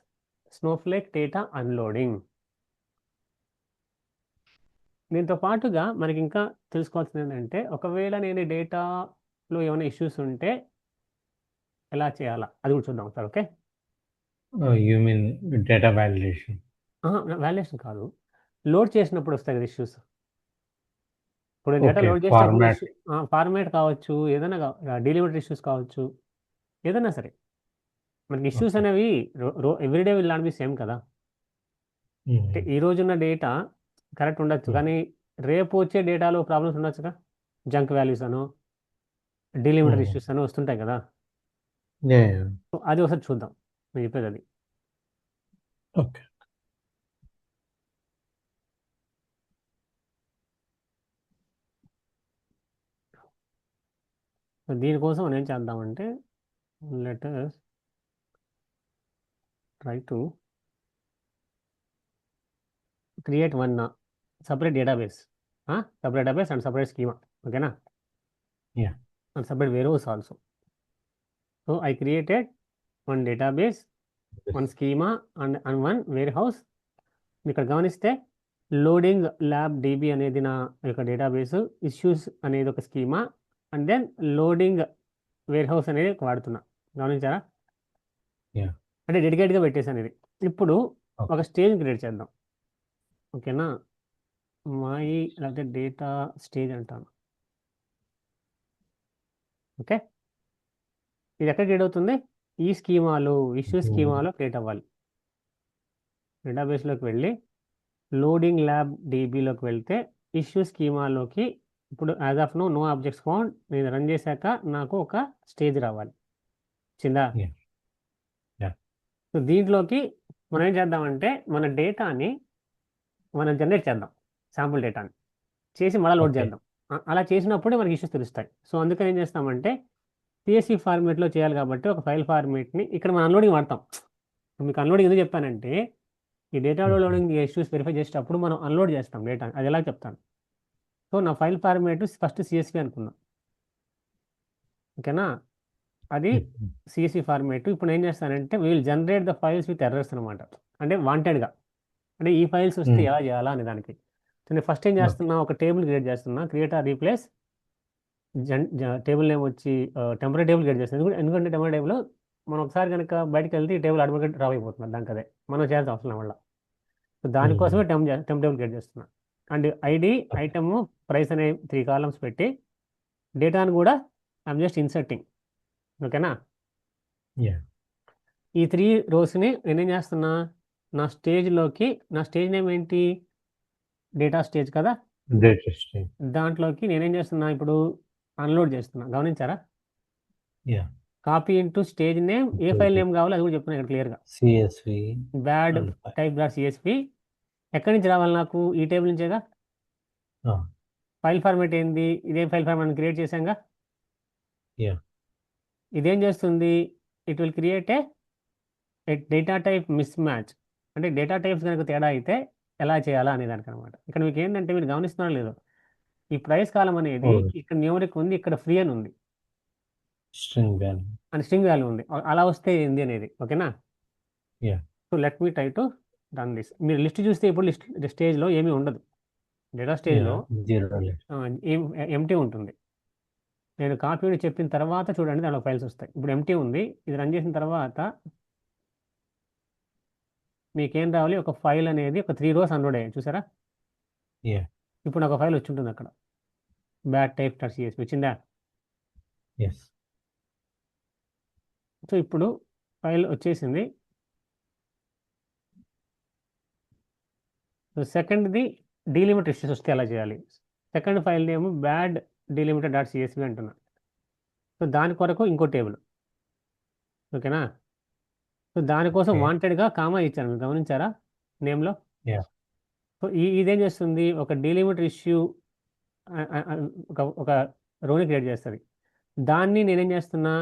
B: Snowflake data unloading. దీంతో పాటుగా మనకి ఇంకా తెలుసుకోవాల్సింది ఏంటంటే, ఒకవేళ నేను డేటాలో ఏమైనా ఇష్యూస్ ఉంటే ఎలా చేయాలా అది కూడా చూద్దాం sir. Okay,
A: You mean data validation?
B: Valuation కాదు, లోడ్ చేసినప్పుడు వస్తాయి కదా ఇష్యూస్. ఇప్పుడు డేటా
A: Okay,
B: లోడ్ చేసినప్పుడు
A: format.
B: ఫార్మాట్ కావచ్చు, ఏదైనా డెలివరీ ఇష్యూస్ కావచ్చు, ఏదైనా సరే మనకి ఇష్యూస్
A: Okay.
B: అనేవి everyday will not be same కదా. అంటే ఈ రోజున్న డేటా కరెక్ట్ ఉండొచ్చు, కానీ రేపు వచ్చే డేటాలో ప్రాబ్లమ్స్ ఉండొచ్చుగా. జంక్ వాల్యూస్ అను, డెలివరీ ఇష్యూస్ అను వస్తుంటాయి కదా.
A: Yeah.
B: సో అది ఒకసారి చూద్దాం, నేను చెప్పేది అది.
A: Okay.
B: సో దీనికోసం మనం ఏం చేద్దామంటే, let us try to create one separate database and separate schema, ఓకేనా?
A: Yeah.
B: And separate warehouse also. So I created one database, one schema and one warehouse. ఇక్కడ గమనిస్తే లోడింగ్ ల్యాబ్ డీబీ అనేది నా యొక్క డేటాబేస్, ఇష్యూస్ అనేది ఒక schema, and then loading warehouse అనేది వాడుతున్నా. గమనించారా?
A: Yeah.
B: అంటే డెడికేట్గా పెట్టేసాను ఇది. ఇప్పుడు
A: Okay.
B: ఒక స్టేజ్ క్రియేట్ చేద్దాం, ఓకేనా? మై లేకపోతే డేటా స్టేజ్ అంటాను. ఓకే, ఇది ఎక్కడ క్రియేట్ అవుతుంది? ఈ స్కీమాలో, ఇష్యూ స్కీమాలో క్రియేట్ అవ్వాలి. డేటాబేస్లోకి వెళ్ళి లోడింగ్ ల్యాబ్ డీబీలోకి వెళ్తే ఇష్యూ స్కీమాలోకి ఇప్పుడు as of no objects found నేను రన్ చేశాక నాకు ఒక స్టేజ్ రావాలి, చిందా?
A: Yeah. Yeah.
B: సో దీంట్లోకి మనం ఏం చేద్దామంటే మన డేటాని మనం జనరేట్ చేద్దాం, శాంపుల్ డేటాని చేసి మళ్ళీ లోడ్
A: Okay.
B: చేద్దాం. అలా చేసినప్పుడే మనకి ఇష్యూస్ తెలుస్తాయి. సో అందుకని ఏం చేస్తామంటే సిఎస్సి ఫార్మేట్లో చేయాలి కాబట్టి ఒక ఫైల్ ఫార్మేట్ని ఇక్కడ మనం అన్లోడింగ్ వాడతాం. మీకు అన్లోడింగ్ ఎందుకు చెప్పానంటే, ఈ డేటా లోడింగ్ ఇష్యూస్ వెరిఫై చేసేటప్పుడు మనం అన్లోడ్ చేస్తాం డేటా, అది ఎలా చెప్తాను. సో నా ఫైల్ ఫార్మేట్ ఫస్ట్ సిఎస్వి అనుకున్నాం, ఓకేనా? అది సిఎస్సి ఫార్మేట్. ఇప్పుడు ఏం చేస్తానంటే will generate the files with errors అనమాట. అంటే వాంటెడ్గా అంటే ఈ ఫైల్స్ వస్తే
A: Hmm.
B: ఎలా చేయాలా అనే దానికి. సో నేను ఫస్ట్ ఏం
A: Okay.
B: చేస్తున్నా, ఒక టేబుల్ క్రియేట్ చేస్తున్నా. Create are replace table name వచ్చి టెంపరీ టేబుల్ క్రియేట్ చేస్తాను. ఎందుకంటే టెంపరీ టేబుల్ మనం ఒకసారి కనుక బయటకు వెళ్తే ఈ టేబుల్ ఆటోమేటిక్ డ్రాప్ అయిపోతుంది దానికి, అదే మనం చేయాల్సిన అవసరం వల్ల. సో దానికోసమే టెంప్ టేబుల్ క్రియేట్ చేస్తున్నా. And ID,
A: Okay.
B: Item, price అనే 3 కాలమ్స్ పెట్టి డేటాను కూడా ఐఎమ్ జస్ట్ ఇన్సర్టింగ్. ఓకేనా?
A: Yeah.
B: ఈ 3 రోస్ని నేనేం చేస్తున్నా, నా స్టేజ్లోకి, నా స్టేజ్ నేమ్ ఏంటి, డేటా స్టేజ్ కదా,
A: Data stream.
B: దాంట్లోకి నేనేం చేస్తున్నా ఇప్పుడు, అన్లోడ్ చేస్తున్నా. గమనించారా?
A: Yeah.
B: Copy into stage name, ఏ ఫైల్ నేమ్ కావాలో అది కూడా చెప్తున్నా ఇక్కడ క్లియర్గా.
A: CSV
B: bad
A: and file.
B: Type dot CSV. ఎక్కడి నుంచి రావాలి నాకు, ఈ టేబుల్ నుంచేగా.
A: Ah,
B: ఫైల్ ఫార్మాట్ ఏంది, ఇదే ఫైల్ ఫార్మాట్ క్రియేట్ చేశాంగా.
A: yeah.
B: ఇదేం చేస్తుంది, it will create a data type mismatch. అంటే డేటా టైప్స్ కనుక తేడా అయితే ఎలా చేయాలా అనే దానికి అనమాట. ఇక్కడ మీకు ఏంటంటే, మీరు గమనిస్తున్నారో లేదో, ఈ ప్రైస్ కాలం అనేది
A: Oh,
B: ఇక్కడ న్యూమరిక్ ఉంది, ఇక్కడ ఫ్రీ అని ఉంది,
A: string value.
B: And string value ఉంది. అలా వస్తే ఏంది అనేది. ఓకేనా?
A: Yeah.
B: So let me try to run this. మీరు లిస్ట్ చూస్తే ఇప్పుడు స్టేజ్లో ఏమీ ఉండదు. డేటా స్టేజ్లో
A: Yeah. Zero left.
B: ఏం ఎంటీ ఉంటుంది. నేను కాపీ చెప్పిన తర్వాత చూడండి దాంట్లో ఫైల్స్ వస్తాయి. ఇప్పుడు ఎంటీ ఉంది. ఇది రన్ చేసిన తర్వాత మీకేం రావాలి, ఒక ఫైల్ అనేది ఒక 3 రోస్ అన్లోడ్ అయ్యాయి చూసారా.
A: Yeah.
B: ఇప్పుడు నాకు ఒక ఫైల్ వచ్చి ఉంటుంది అక్కడ, బ్యాడ్ టైప్ డాట్ సిఎస్పి వచ్చిందా.
A: Yes.
B: సో ఇప్పుడు ఫైల్ వచ్చేసింది. సో సెకండ్ది డీలిమిట్ ఇష్యూస్ వస్తే ఎలా చేయాలి. Second file name bad delimited dot CSP అంటున్నా. సో దాని కొరకు ఇంకో టేబుల్. ఓకేనా? సో దానికోసం
A: Okay.
B: వాంటెడ్గా కామా ఇచ్చాను, మీరు గమనించారా నేమ్లో.
A: Yeah.
B: సో ఇదేం చేస్తుంది, ఒక డీలిమిటర్ ఇష్యూ ఒక రోని క్రియేట్ చేస్తుంది. దాన్ని నేనేం చేస్తున్నా,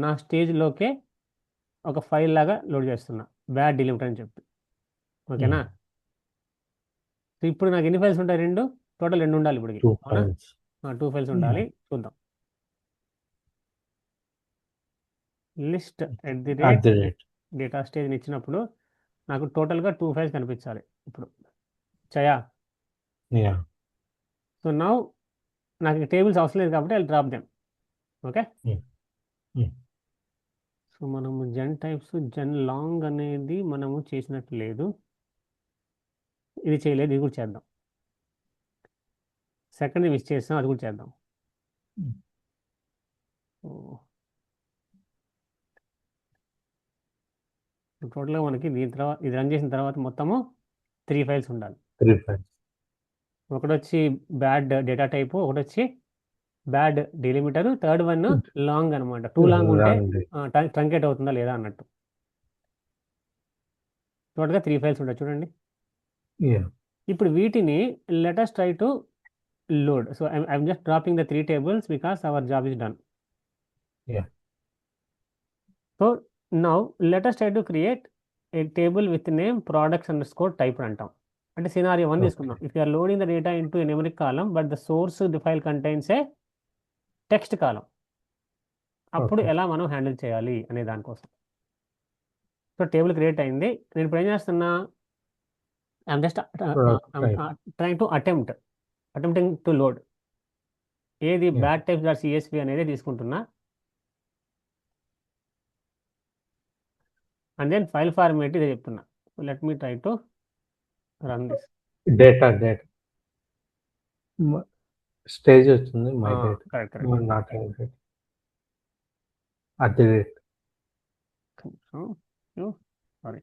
B: నా స్టేజ్లోకే ఒక ఫైల్ లాగా లోడ్ చేస్తున్నా, బ్యాడ్ డీలిమిటర్ అని చెప్పి. ఓకేనా? సో ఇప్పుడు నాకు ఎన్ని ఫైల్స్ ఉంటాయి, టోటల్ 2 ఉండాలి ఇప్పుడు.
A: 2 files.
B: 2 ఫైల్స్ ఉండాలి. చూద్దాం. List
A: At the rate.
B: Data స్టేజ్ని ఇచ్చినప్పుడు నాకు టోటల్గా 2 ఫైల్స్ కనిపించాలి. ఇప్పుడు చయా.
A: Yeah.
B: సో నౌ నాకు టేబుల్స్ అవసరం లేదు కాబట్టి I drop them. Okay. So మనము జెన్ టైప్స్, జెన్ లాంగ్ అనేది మనము చేసినట్టు లేదు, ఇది చేయలేదు, ఇది కూడా చేద్దాం. సెకండ్ మిస్ చేస్తాం, అది కూడా చేద్దాం. టోటల్గా మనకి దీని తర్వాత, ఇది రన్ చేసిన తర్వాత మొత్తము 3 ఫైల్స్ ఉండాలి.
A: 3 files.
B: ఒకటి వచ్చి బ్యాడ్ డేటా టైపు, ఒకటి వచ్చి bad delimiter, third one long అనమాట. 2 లాంగ్ ఉంటే ట్రంకేట్ అవుతుందా లేదా అన్నట్టు. టోటల్గా 3 ఫైల్స్ ఉంటాయి చూడండి.
A: Yeah.
B: ఇప్పుడు వీటిని let us try to load. So I'm just dropping the 3 tables because our job is done.
A: Yeah.
B: So now let us try to create a table with name products underscore type అంటాం. అంటే scenario 1 తీసుకుందాం. If you are loading the data into a numeric column but the source the file contains a text column, అప్పుడు
A: Okay.
B: ఎలా మనం handle చేయాలి అనే దానికోసం. So table create అయింది. నేను ఇప్పుడు ఏం చేస్తున్నా, I'm just trying to attempting to load. ఏది,
A: Yeah.
B: Bad types dot CSP అనేది తీసుకుంటున్నా. అండ్ దెన్ ఫైల్ ఫార్మేట్ ఇదే చెప్తున్నా. Let me try to run this.
A: Data. Stage వచ్చింది. My data.
B: Correct.
A: Not data. At the rate.
B: Sorry.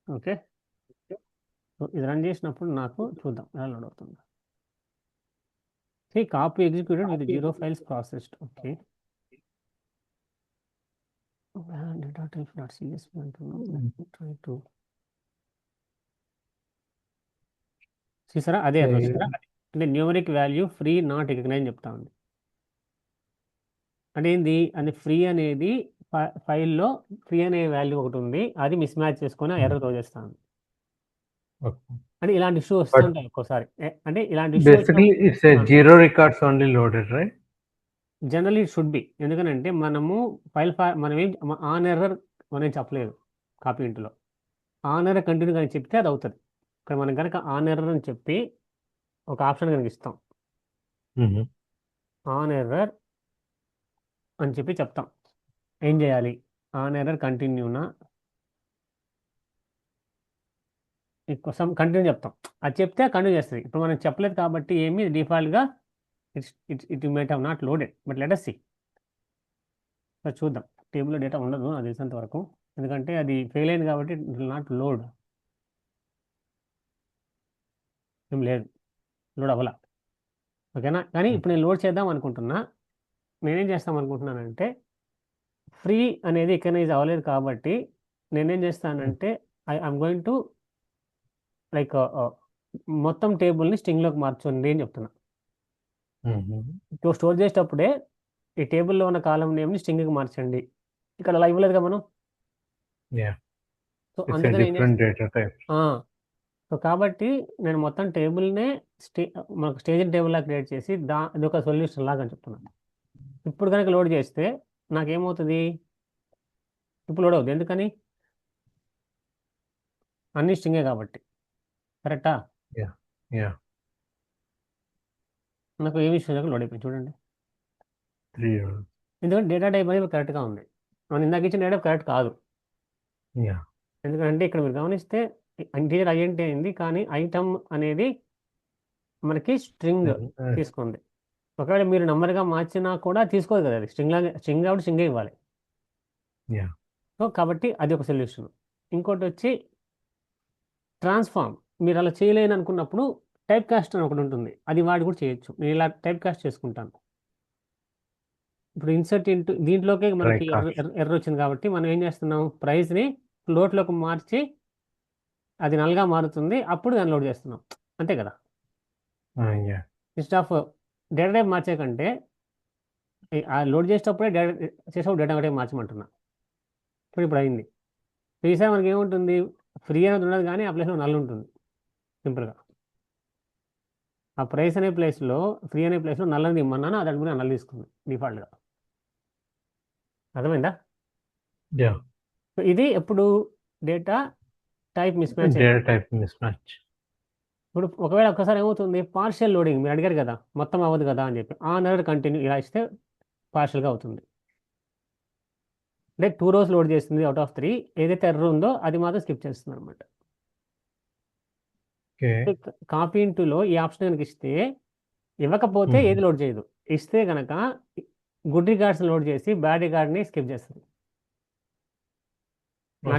B: Okay. So ఇది run చేసినప్పుడు నాకు చూద్దాం ఎలా లోడ్ అవుతుంది. Copy executed with 0 files processed. Okay. Data type dot CSP అంటున్నాం. Try to చూసారా, అదే చూసారా, అంటే numeric value free not recognize చెప్తా ఉంది. అంటే ఏంది, అంటే ఫ్రీ అనేది ఫైల్లో ఫ్రీ అనే వాల్యూ ఒకటి ఉంది, అది మిస్ మ్యాచ్ చేసుకొని ఎర్రర్ తో చేస్తాను.
A: Okay.
B: అంటే ఇలాంటి ఇష్యూ వస్తుంటాయి ఒక్కోసారి. అంటే ఇలాంటి issue
A: Basically, it's a 0 records only loaded, right?
B: Generally it should be. ఎందుకంటే మనము మనం ఏం ఆన్ ఎర్రర్ మనం చెప్పలేదు. కాపీ ఇంటులో ఆన్ ఎర్రర్ కంటిన్యూ కానీ చెప్తే అది అవుతుంది. ఇక్కడ మనం కనుక ఆన్ ఎర్రర్ అని చెప్పి ఒక ఆప్షన్ కనుక ఇస్తాం, ఆన్ ఎర్రర్ అని చెప్పి చెప్తాం. ఏం చేయాలి? ఆన్ ఎర్రర్ కంటిన్యూనా కోసం కంటిన్యూ చెప్తాం. అది చెప్తే కంటిన్యూ చేస్తుంది. ఇప్పుడు మనం చెప్పలేదు కాబట్టి ఏమి డిఫాల్ట్గా it may have not loaded, but let us see. చూద్దాం. టేబుల్లో డేటా ఉండదు అది తెలిసినంత వరకు, ఎందుకంటే అది ఫెయిల్ అయింది కాబట్టి ఇట్ విల్ నాట్ లోడ్. ఏం లేదు, లోడ్ అవ్వాల. ఓకేనా? కానీ ఇప్పుడు నేను లోడ్ చేద్దాం అనుకుంటున్నా. నేనేం చేస్తాం అనుకుంటున్నానంటే, ఫ్రీ అనేది రికగ్నైజ్ అవ్వలేదు కాబట్టి నేనేం చేస్తానంటే ఐఎమ్ గోయింగ్ టు లైక్ మొత్తం టేబుల్ని స్ట్రింగ్లోకి మార్చండి అని చెప్తున్నా. ఇప్పుడు స్టోర్ చేసేటప్పుడే ఈ టేబుల్లో ఉన్న కాలం నేమ్ని స్ట్రింగ్కి మార్చండి. ఇక్కడ అలా ఇవ్వలేదుగా మనం. సో అందుకని ఏం చేస్తాం, సో కాబట్టి నేను మొత్తం టేబుల్నే మనకు స్టేజ్ టేబుల్ లాగా క్రియేట్ చేసి ఇది ఒక సొల్యూషన్ లాగా అని చెప్తున్నాను. ఇప్పుడు కనుక లోడ్ చేస్తే నాకేమవుతుంది? ఇప్పుడు లోడ్ అవుతుంది. ఎందుకని? అన్ని స్ట్రింగే కాబట్టి. కరెక్టా? నాకు ఏ విషయం లోడ్ అయిపోయింది చూడండి. ఎందుకంటే డేటా టైప్ అనేది కరెక్ట్గా ఉంది. మనం ఇందాక ఇచ్చిన డేటా కరెక్ట్ కాదు. ఎందుకంటే ఇక్కడ మీరు గమనిస్తే ఇంటీజర్ ఐడెంటిటీ అయింది, కానీ ఐటమ్ అనేది మనకి స్ట్రింగ్ తీసుకుంది. ఒకవేళ మీరు నంబర్గా మార్చినా కూడా తీసుకోదు కదా, అది స్ట్రింగ్ లాగా. స్ట్రింగ్ కాబట్టి స్ట్రింగే ఇవ్వాలి. సో కాబట్టి అది ఒక సొల్యూషన్. ఇంకోటి వచ్చి ట్రాన్స్ఫార్మ్. మీరు అలా చేయలేని అనుకున్నప్పుడు టైప్ కాస్ట్ అని ఒకటి ఉంటుంది, అది వాడి కూడా చేయొచ్చు. నేను ఇలా టైప్ కాస్ట్ చేసుకుంటాను. ఇప్పుడు ఇన్సర్ట్ ఇంటూ దీంట్లోకి మనకి ఎర్ర వచ్చింది కాబట్టి మనం ఏం చేస్తున్నాం, ప్రైస్ని ఫ్లోట్లోకి మార్చి అది నల్గా మారుతుంది, అప్పుడు దాన్ని లోడ్ చేస్తున్నాం. అంతే కదా? ఇన్స్టెడ్ ఆఫ్ డేటా టైప్ మార్చే కంటే లోడ్ చేసేటప్పుడే చేసేటప్పుడు డేటా టైప్ మార్చమంటున్నా. ఇప్పుడు అయింది. ఈసారి మనకి ఏముంటుంది, ఫ్రీ అనేది ఉండదు, కానీ ఆ ప్లేస్లో నల్ ఉంటుంది. సింపుల్గా ఆ ప్రైస్ అనే ప్లేస్లో, ఫ్రీ అనే ప్లేస్లో నల్ అనేది ఇమ్మన్నాను, అది అడుగునే నల్ తీసుకుంది డిఫాల్ట్గా. అర్థమైందా? ఇది ఎప్పుడు డేటా టైప్ మిస్ మ్యాచ్. ఇప్పుడు ఒకవేళ ఒక్కసారి ఏమవుతుంది, పార్షియల్ లోడింగ్ మీరు అడిగారు కదా, మొత్తం అవ్వదు కదా అని చెప్పి, ఆన్ ఎర్రర్ కంటిన్యూ ఇలా ఇస్తే పార్షియల్గా అవుతుంది. అంటే 2 rows లోడ్ చేస్తుంది అవుట్ ఆఫ్ 3. ఏదైతే ఎర్రర్ ఉందో అది మాత్రం స్కిప్ చేస్తుంది అనమాట. కాపీ ఇంటూలో ఈ ఆప్షన్ కనుక ఇస్తే, ఇవ్వకపోతే ఏది లోడ్ చేయదు, ఇస్తే కనుక గుడ్ రికార్డ్స్ లోడ్ చేసి బ్యాడ్ రికార్డ్ని స్కిప్ చేస్తుంది.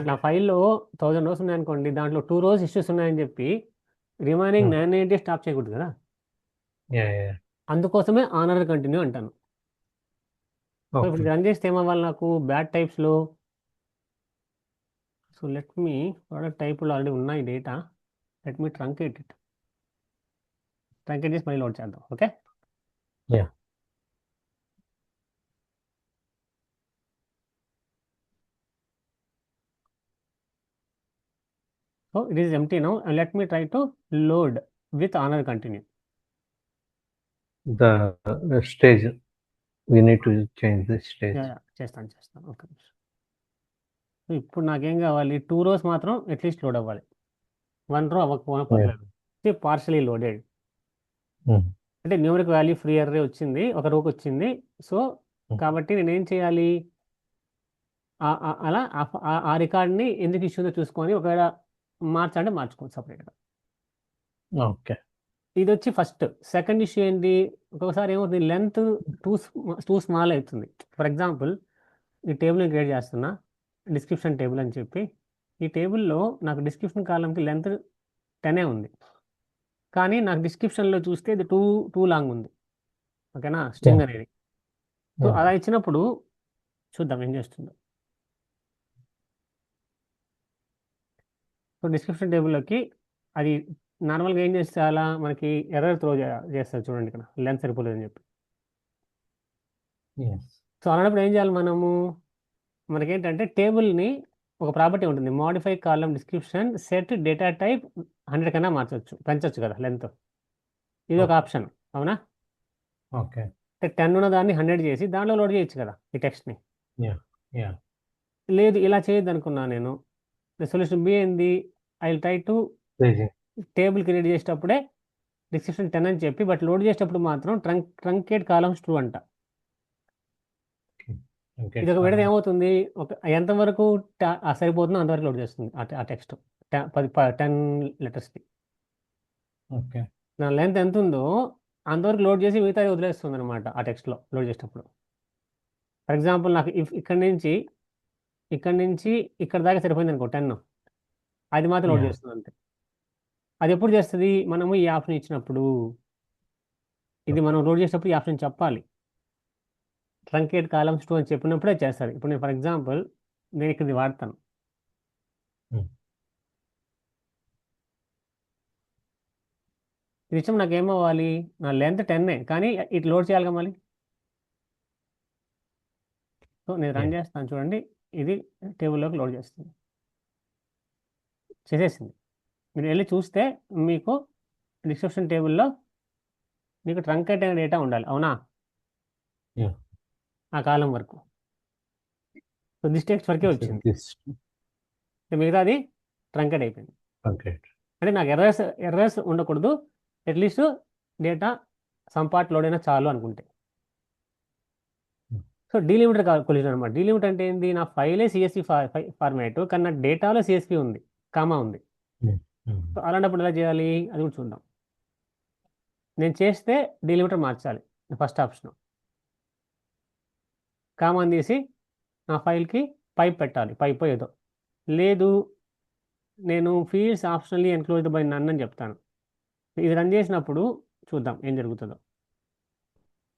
B: నా ఫైల్లో 1000 rows ఉన్నాయనుకోండి, దాంట్లో 2 rows ఇష్యూస్ ఉన్నాయని చెప్పి రిమైనింగ్ 990 స్టాప్ చేయకూడదు కదా. అందుకోసమే ఆన్ ఎర్రర్ కంటిన్యూ అంటాను. ఇప్పుడు రన్ చేస్తే ఏమవ్వాలి నాకు, బ్యాడ్ టైప్స్లో. సో లెట్ మీ ప్రోడక్ట్ టైప్లో ఆల్రెడీ ఉన్నాయి డేటా, లెట్ మీ ట్రంకేట్ చేసి మళ్ళీ లోడ్ చేద్దాం. Okay, so it is empty now and let me try to load with on error continue.
A: The stage, we need to change the stage.
B: చేస్తాను. Okay, ఇప్పుడు నాకేం కావాలి, 2 rows మాత్రం at least load అవ్వాలి. 1 row అవ్వకపోయినా పర్లేదు. పార్షలీ లోడెడ్ అంటే numeric value free array వచ్చింది, ఒక రోకి వచ్చింది. సో కాబట్టి నేనేం చేయాలి, అలా ఆ రికార్డ్ని ఎందుకు ఇష్యూ ఉందో చూసుకొని, ఒకవేళ మార్చాలంటే మార్చుకోవచ్చు సపరేట్గా.
A: ఓకే, ఇది
B: వచ్చి ఫస్ట్. సెకండ్ ఇష్యూ ఏంటి, ఒక్కొక్కసారి ఏమవుతుంది, లెంత్ టూ స్మాల్ అవుతుంది. ఫర్ ఎగ్జాంపుల్, ఈ టేబుల్ని క్రియేట్ చేస్తున్నా, డిస్క్రిప్షన్ టేబుల్ అని చెప్పి. ఈ టేబుల్లో నాకు డిస్క్రిప్షన్ కాలంకి లెంత్ 10 ఉంది, కానీ నాకు డిస్క్రిప్షన్లో చూస్తే ఇది టూ లాంగ్ ఉంది. ఓకేనా, స్ట్రింగ్ అనేది. సో అలా ఇచ్చినప్పుడు చూద్దాం ఏం చేస్తుందో. సో డిస్క్రిప్షన్ టేబుల్లోకి అది నార్మల్గా ఏం చేస్తే అలా మనకి ఎర్రర్ త్రో చేస్తారు చూడండి, ఇక్కడ లెంత్ సరిపోలేదని చెప్పి. సో అలాంటప్పుడు ఏం చేయాలి మనము, మనకేంటంటే టేబుల్ని ఒక ప్రాపర్టీ ఉంటుంది, మోడిఫై కాలం డిస్క్రిప్షన్ సెట్ డేటా టైప్ 100 కన్నా మార్చవచ్చు, పెంచవచ్చు కదా లెంత్. ఇది ఒక ఆప్షన్, అవునా?
A: ఓకే,
B: 10 ఉన్న దాన్ని 100 చేసి దాంట్లో లోడ్ చేయొచ్చు కదా ఈ టెక్స్ట్ని. లేదు ఇలా చేయొద్దు అనుకున్నా నేను, సొల్యూషన్ బి ఏంది, I try to
A: staging.
B: Table create చేసేటప్పుడే డిస్క్రిప్షన్ 10 అని చెప్పి, బట్ లోడ్ చేసేటప్పుడు మాత్రం ట్రంకేట్ కాలమ్స్ ట్రూ అంట.
A: Okay.
B: ఇది ఒక విడత ఏమవుతుంది, ఒక ఎంతవరకు సరిపోతుందో అంతవరకు లోడ్ చేస్తుంది ఆ టెక్స్ట్ 10 లెటర్స్కి.
A: Okay.
B: నా లెంత్ ఎంత ఉందో అంతవరకు లోడ్ చేసి మిగతా వదిలేస్తుంది అనమాట ఆ టెక్స్ట్లో లోడ్ చేసేటప్పుడు. ఫర్ ఎగ్జాంపుల్ నాకు ఇక్కడి నుంచి ఇక్కడ దాకా సరిపోయింది అనుకో 10, అది మాత్రం లోడ్
A: Yeah.
B: చేస్తుంది అంతే. అది ఎప్పుడు చేస్తుంది, మనము ఈ ఆప్షన్ ఇచ్చినప్పుడు. ఇది మనం లోడ్ చేసేటప్పుడు ఈ ఆప్షన్ చెప్పాలి. ట్రంకేట్ కాలమ్స్ టూ అని చెప్పినప్పుడే చేస్తారు. ఇప్పుడు నేను ఫర్ ఎగ్జాంపుల్ నేను ఇక్కడ ఇది వాడతాను.
A: Hmm.
B: ఇది ఇచ్చిన నాకు ఏమవ్వాలి, నా లెంత్ 10 కానీ ఇటు లోడ్ చేయాలిగా మళ్ళీ. సో నేను రన్
A: Yeah.
B: చేస్తాను చూడండి, ఇది టేబుల్లోకి లోడ్ చేస్తుంది, చేసేసింది. మీరు వెళ్ళి చూస్తే మీకు డిస్క్రిప్షన్ టేబుల్లో మీకు ట్రంకేట్ అయిన డేటా ఉండాలి, అవునా,
A: Yeah.
B: ఆ కాలం వరకు. సో దిస్ టెక్స్ట్ వరకే
A: So
B: వచ్చింది,
A: this.
B: మిగతాది ట్రంకేట్ అయిపోయింది.
A: Okay.
B: అంటే నాకు ఎర్రర్స్ ఉండకూడదు, at least data some part load అయినా చాలు అనుకుంటే. సో డీలిమిటర్ కొలిషన్ అనమాట. డీలిమిటర్ అంటే ఏంది, నా ఫైలే సిఎస్వి ఫార్మాట్ కానీ నా డేటాలో సిఎస్వి ఉంది, కామా ఉంది.
A: Hmm. Hmm.
B: సో అలాంటప్పుడు ఎలా చేయాలి అది కూడా చూద్దాం. నేను చేస్తే డీలిమిటర్ మార్చాలి, ఫస్ట్ ఆప్షన్. కామాని తీసి నా ఫైల్కి పైప్ పెట్టాలి, పైప్ ఏదో. లేదు నేను fields optionally enclosed by none అని చెప్తాను. ఇది రన్ చేసినప్పుడు చూద్దాం ఏం జరుగుతుందో.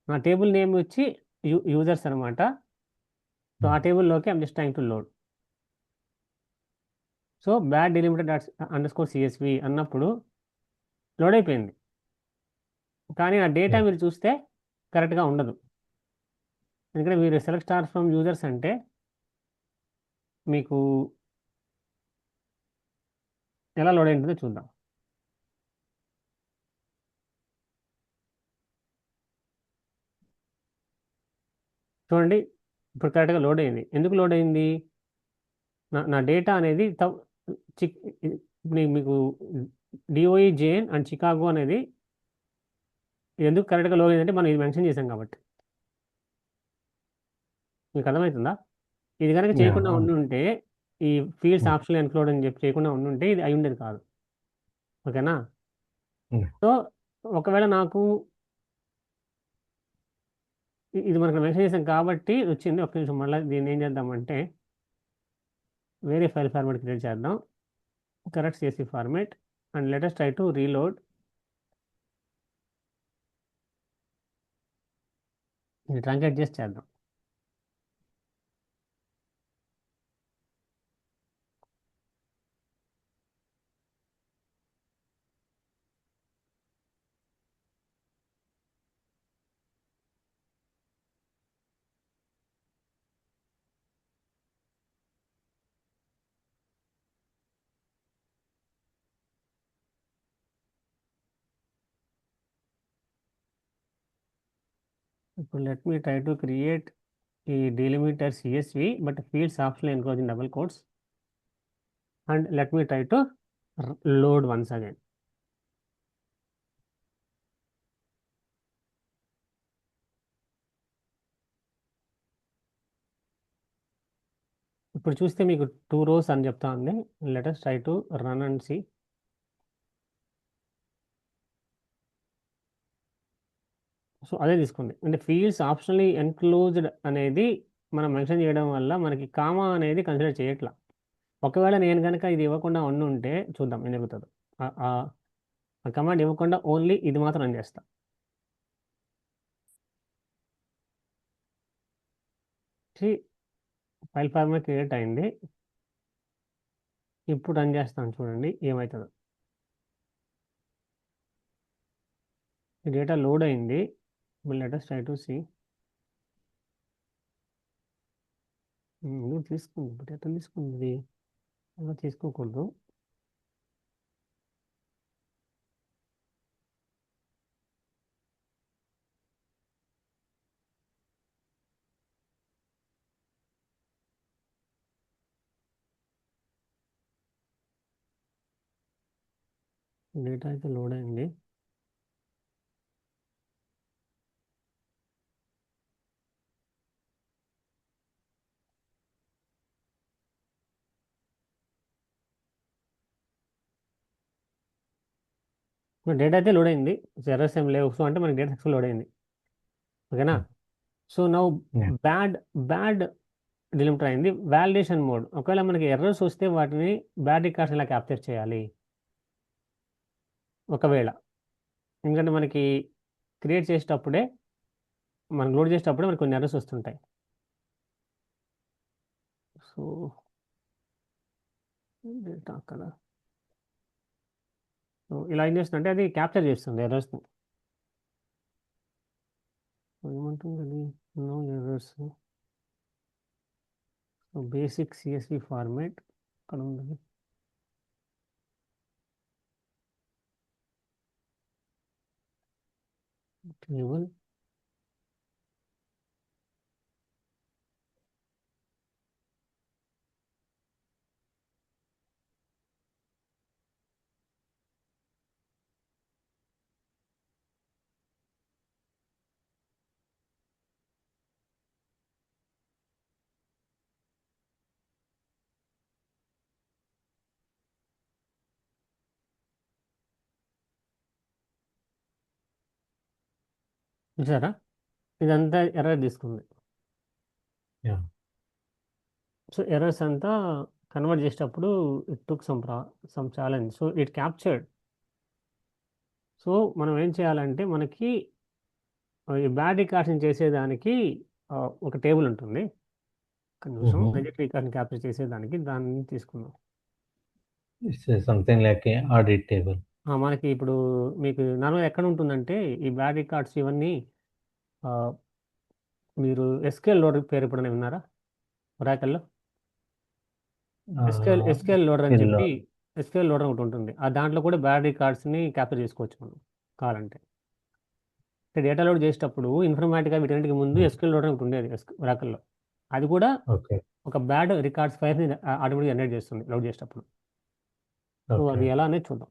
B: నా టేబుల్ నేమ్ వచ్చి యూజర్స్ అనమాట. సో ఆ టేబుల్లోకి I'm just trying to load. So bad delimited _CSV అన్నప్పుడు లోడ్ అయిపోయింది, కానీ ఆ డేటా
A: Yeah.
B: మీరు చూస్తే కరెక్ట్గా ఉండదు. ఎందుకంటే మీరు సెలెక్ట్ స్టార్ ఫ్రమ్ యూజర్స్ అంటే మీకు ఎలా లోడ్ అయింటుందో చూద్దాం. చూడండి ఇప్పుడు కరెక్ట్గా లోడ్ అయింది. ఎందుకు లోడ్ అయింది, నా డేటా అనేది మీకు డిఓఈ జేఎన్ అండ్ చికాగో అనేది ఎందుకు కరెక్ట్గా లోడ్ అయిందంటే మనం ఇది మెన్షన్ చేసాం కాబట్టి. మీకు అర్థమవుతుందా, ఇది కనుక చేయకుండా
A: Yeah.
B: ఉండుంటే, ఈ ఫీల్డ్స్
A: Hmm.
B: ఆప్షనల్ ఎన్క్లోడ్ అని చెప్పి చేయకుండా ఉండుంటే ఇది అయి ఉండేది కాదు, ఓకేనా.
A: Hmm.
B: సో ఒకవేళ నాకు ఇది మనకు మెన్షన్ చేసాం కాబట్టి వచ్చింది. ఒక్క నిమిషం, మళ్ళీ దీన్ని ఏం చేద్దామంటే వేరే ఫైల్ ఫార్మాట్ క్రియేట్ చేద్దాం, correct CSV format, and let's try to reload. ఇది ట్రాన్స్లేట్ చేసి చేద్దాం. ఇప్పుడు let me try to create ఈ delimiter CSV but fields option enclose in double quotes, and let me try to load once again. ఇప్పుడు చూస్తే మీకు 2 rows అని చెప్తా ఉంది. Let's try to run and see. So అదే తీసుకుంది, అంటే ఫీల్డ్స్ ఆప్షనల్లీ ఎన్క్లోజ్డ్ అనేది మనం మెన్షన్ చేయడం వల్ల మనకి కామా అనేది కన్సిడర్ చేయట్లా. ఒకవేళ నేను కనుక ఇది ఇవ్వకుండా ఉంటే చూద్దాం ఏం జరుగుతుందో. ఆ కమాండ్ ఇవ్వకుండా ఓన్లీ ఇది మాత్రం రన్ చేస్తా. ఫైల్ ఫార్మాట్ క్రియేట్ అయింది, ఇప్పుడు రన్ చేస్తాను చూడండి ఏమవుతుందో. ఈ డేటా లోడ్ అయింది, లెటెస్ట్ ట్రై టు సి. తీసుకుంది, ఇప్పుడు ఎట్లా తీసుకుంది, అలా తీసుకోకూడదు. డేటా అయితే లోడ్ అయింది. డేటా అయితే లోడ్ అయింది. ఎర్రర్స్ ఏం లేవు. సో అంటే మనకి డేటా సక్సెస్ లోడ్ అయింది. ఓకేనా? So now
A: Yeah.
B: Bad delimiter అయింది. Validation mode. ఒకవేళ మనకి ఎర్రర్స్ వస్తే వాటిని బ్యాడ్ రికార్డ్స్ ఎలా క్యాప్చర్ చేయాలి? ఒకవేళ ఎందుకంటే మనకి క్రియేట్ చేసేటప్పుడే మనం లోడ్ చేసేటప్పుడే మనకి కొన్ని ఎర్రర్స్ వస్తుంటాయి. సో డేటా అక్కడ సో ఇలా ఏం చేస్తుందంటే అది క్యాప్చర్ చేస్తుంది ఎర్రర్స్ని. ఏమంటుంది అది? No errors. So basic CSV format అక్కడ ఉంది. టేబుల్ చూసారా? ఇదంతా ఎర్రర్ తీసుకుంది.
A: Yeah.
B: సో ఎర్రర్స్ అంతా కన్వర్ట్ చేసేటప్పుడు it took some challenge. So it captured. So మనం ఏం చేయాలంటే మనకి ఈ బ్యాడ్ రికార్డ్స్ని చేసేదానికి ఒక టేబుల్ ఉంటుంది. ఒక నిమిషం. రిజెక్ట్ రికార్డ్ని క్యాప్చర్ చేసేదానికి దాన్ని తీసుకుందాం.
A: It's something like a audit table.
B: మనకి ఇప్పుడు మీకు నార్మల్గా ఎక్కడ ఉంటుందంటే ఈ బ్యాడ్ రికార్డ్స్ ఇవన్నీ ఆ, మీరు ఎస్క్యూఎల్ లోడర్ పేరు ఎప్పుడైనా విన్నారా? ఒరాకల్లో ఎస్క్యూఎల్ లోడర్ అని
A: Skill.
B: చెప్పి ఎస్క్యూఎల్ లోడర్ ఒకటి ఉంటుంది. ఆ దాంట్లో కూడా బ్యాడ్ రికార్డ్స్ని క్యాప్చర్ చేసుకోవచ్చు మనం కావాలంటే. డేటా లోడ్ చేసేటప్పుడు ఇన్ఫర్మేటిక్గా వీటన్నిటికి ముందు ఎస్క్యూఎల్ లోడర్ ఒకటి ఉండేది ఒరాకల్లో. అది కూడా
A: Okay.
B: ఒక బ్యాడ్ రికార్డ్స్ ఫైల్ని ఆటోమేటిక్గా జనరేట్ చేస్తుంది లోడ్ చేసేటప్పుడు. సో అది
A: Okay.
B: ఎలా అనేది చూద్దాం.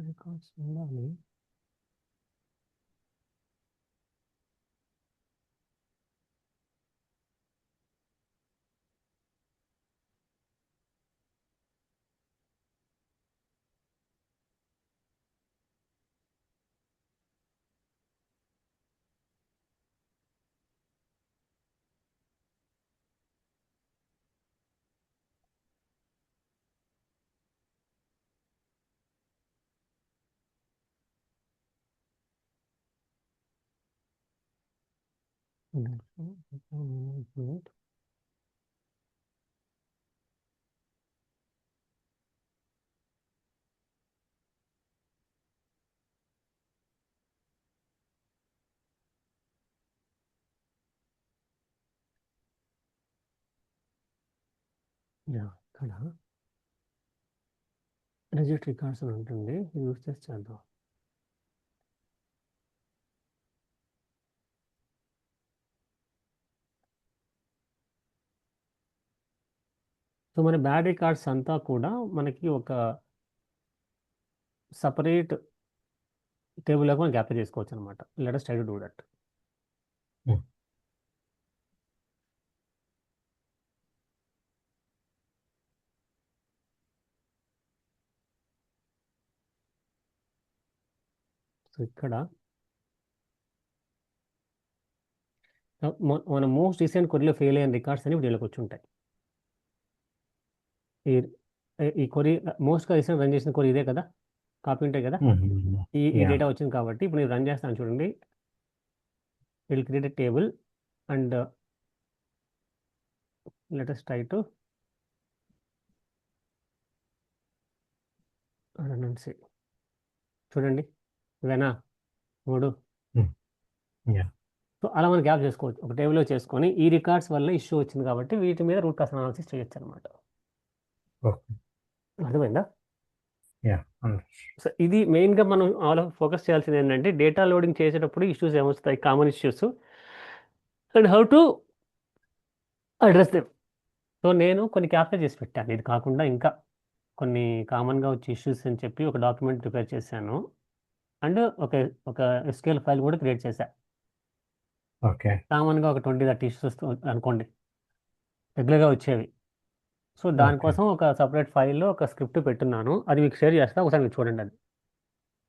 B: రికార్డ్స్ ఉండాలి. ఇక్కడ రిజిస్టర్ రికార్డ్స్ అని ఉంటుంది. యూస్ చేసి చేద్దాం. సో మన బ్యాడ్ రికార్డ్స్ అంతా కూడా మనకి ఒక సపరేట్ టేబుల్ లాగా మనం క్యాప్చర్ చేసుకోవచ్చు అనమాట. Let us try to do that.
A: Hmm.
B: So ఇక్కడ మన మోస్ట్ రీసెంట్ కొరీలో ఫెయిల్ అయిన రికార్డ్స్ అని వీడియోలోకి వచ్చి ఉంటాయి. ఈ ఈ కొరీ మోస్ట్గా రీసెంట్ రన్ చేసిన కొరీ ఇదే కదా, కాపీ ఉంటాయి కదా.
A: Mhm.
B: ఈ
A: Yeah.
B: డేటా వచ్చింది కాబట్టి ఇప్పుడు నేను రన్ చేస్తాను చూడండి. Will create a table and let us try to run and see. చూడండి ఇవేనా 3.
A: Hmm. Yeah.
B: సో అలా మనం గ్యాప్ చేసుకోవచ్చు, ఒక టేబుల్లో చేసుకొని ఈ రికార్డ్స్ వల్ల ఇష్యూ వచ్చింది కాబట్టి వీటి మీద రూట్ కాస్ అనాలిసిస్ చేయొచ్చు అనమాట.
A: Okay.
B: అర్థమైందా?
A: Yeah. Understood.
B: సో ఇది మెయిన్గా మనం ఫోకస్ చేయాల్సింది ఏంటంటే డేటా లోడింగ్ చేసేటప్పుడు ఇష్యూస్ ఏమొస్తాయి, common issues, and how to address them. So నేను కొన్ని క్యాప్చర్ చేసి పెట్టాను. ఇది కాకుండా ఇంకా కొన్ని కామన్గా వచ్చే ఇష్యూస్ అని చెప్పి ఒక డాక్యుమెంట్ ప్రిపేర్ చేశాను. అండ్ ఒక SQL ఫైల్ కూడా క్రియేట్ చేశాను.
A: Okay.
B: కామన్గా ఒక 20-30 ఇష్యూస్ అనుకోండి రెగ్యులర్గా వచ్చేవి. సో దానికోసం ఒక సపరేట్ ఫైల్లో ఒక స్క్రిప్ట్ పెట్టున్నాను. అది మీకు షేర్ చేస్తా, ఒకసారి మీరు చూడండి. అది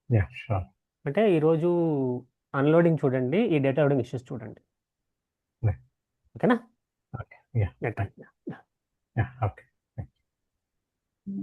A: Yeah. Sure.
B: అంటే ఈరోజు అన్లోడింగ్ చూడండి, ఈ డేటా లోడింగ్ ఇష్యూస్ చూడండి.
A: Yeah.
B: ఓకేనా?
A: Okay. Yeah.
B: Yeah.
A: Yeah. Okay. Thank you.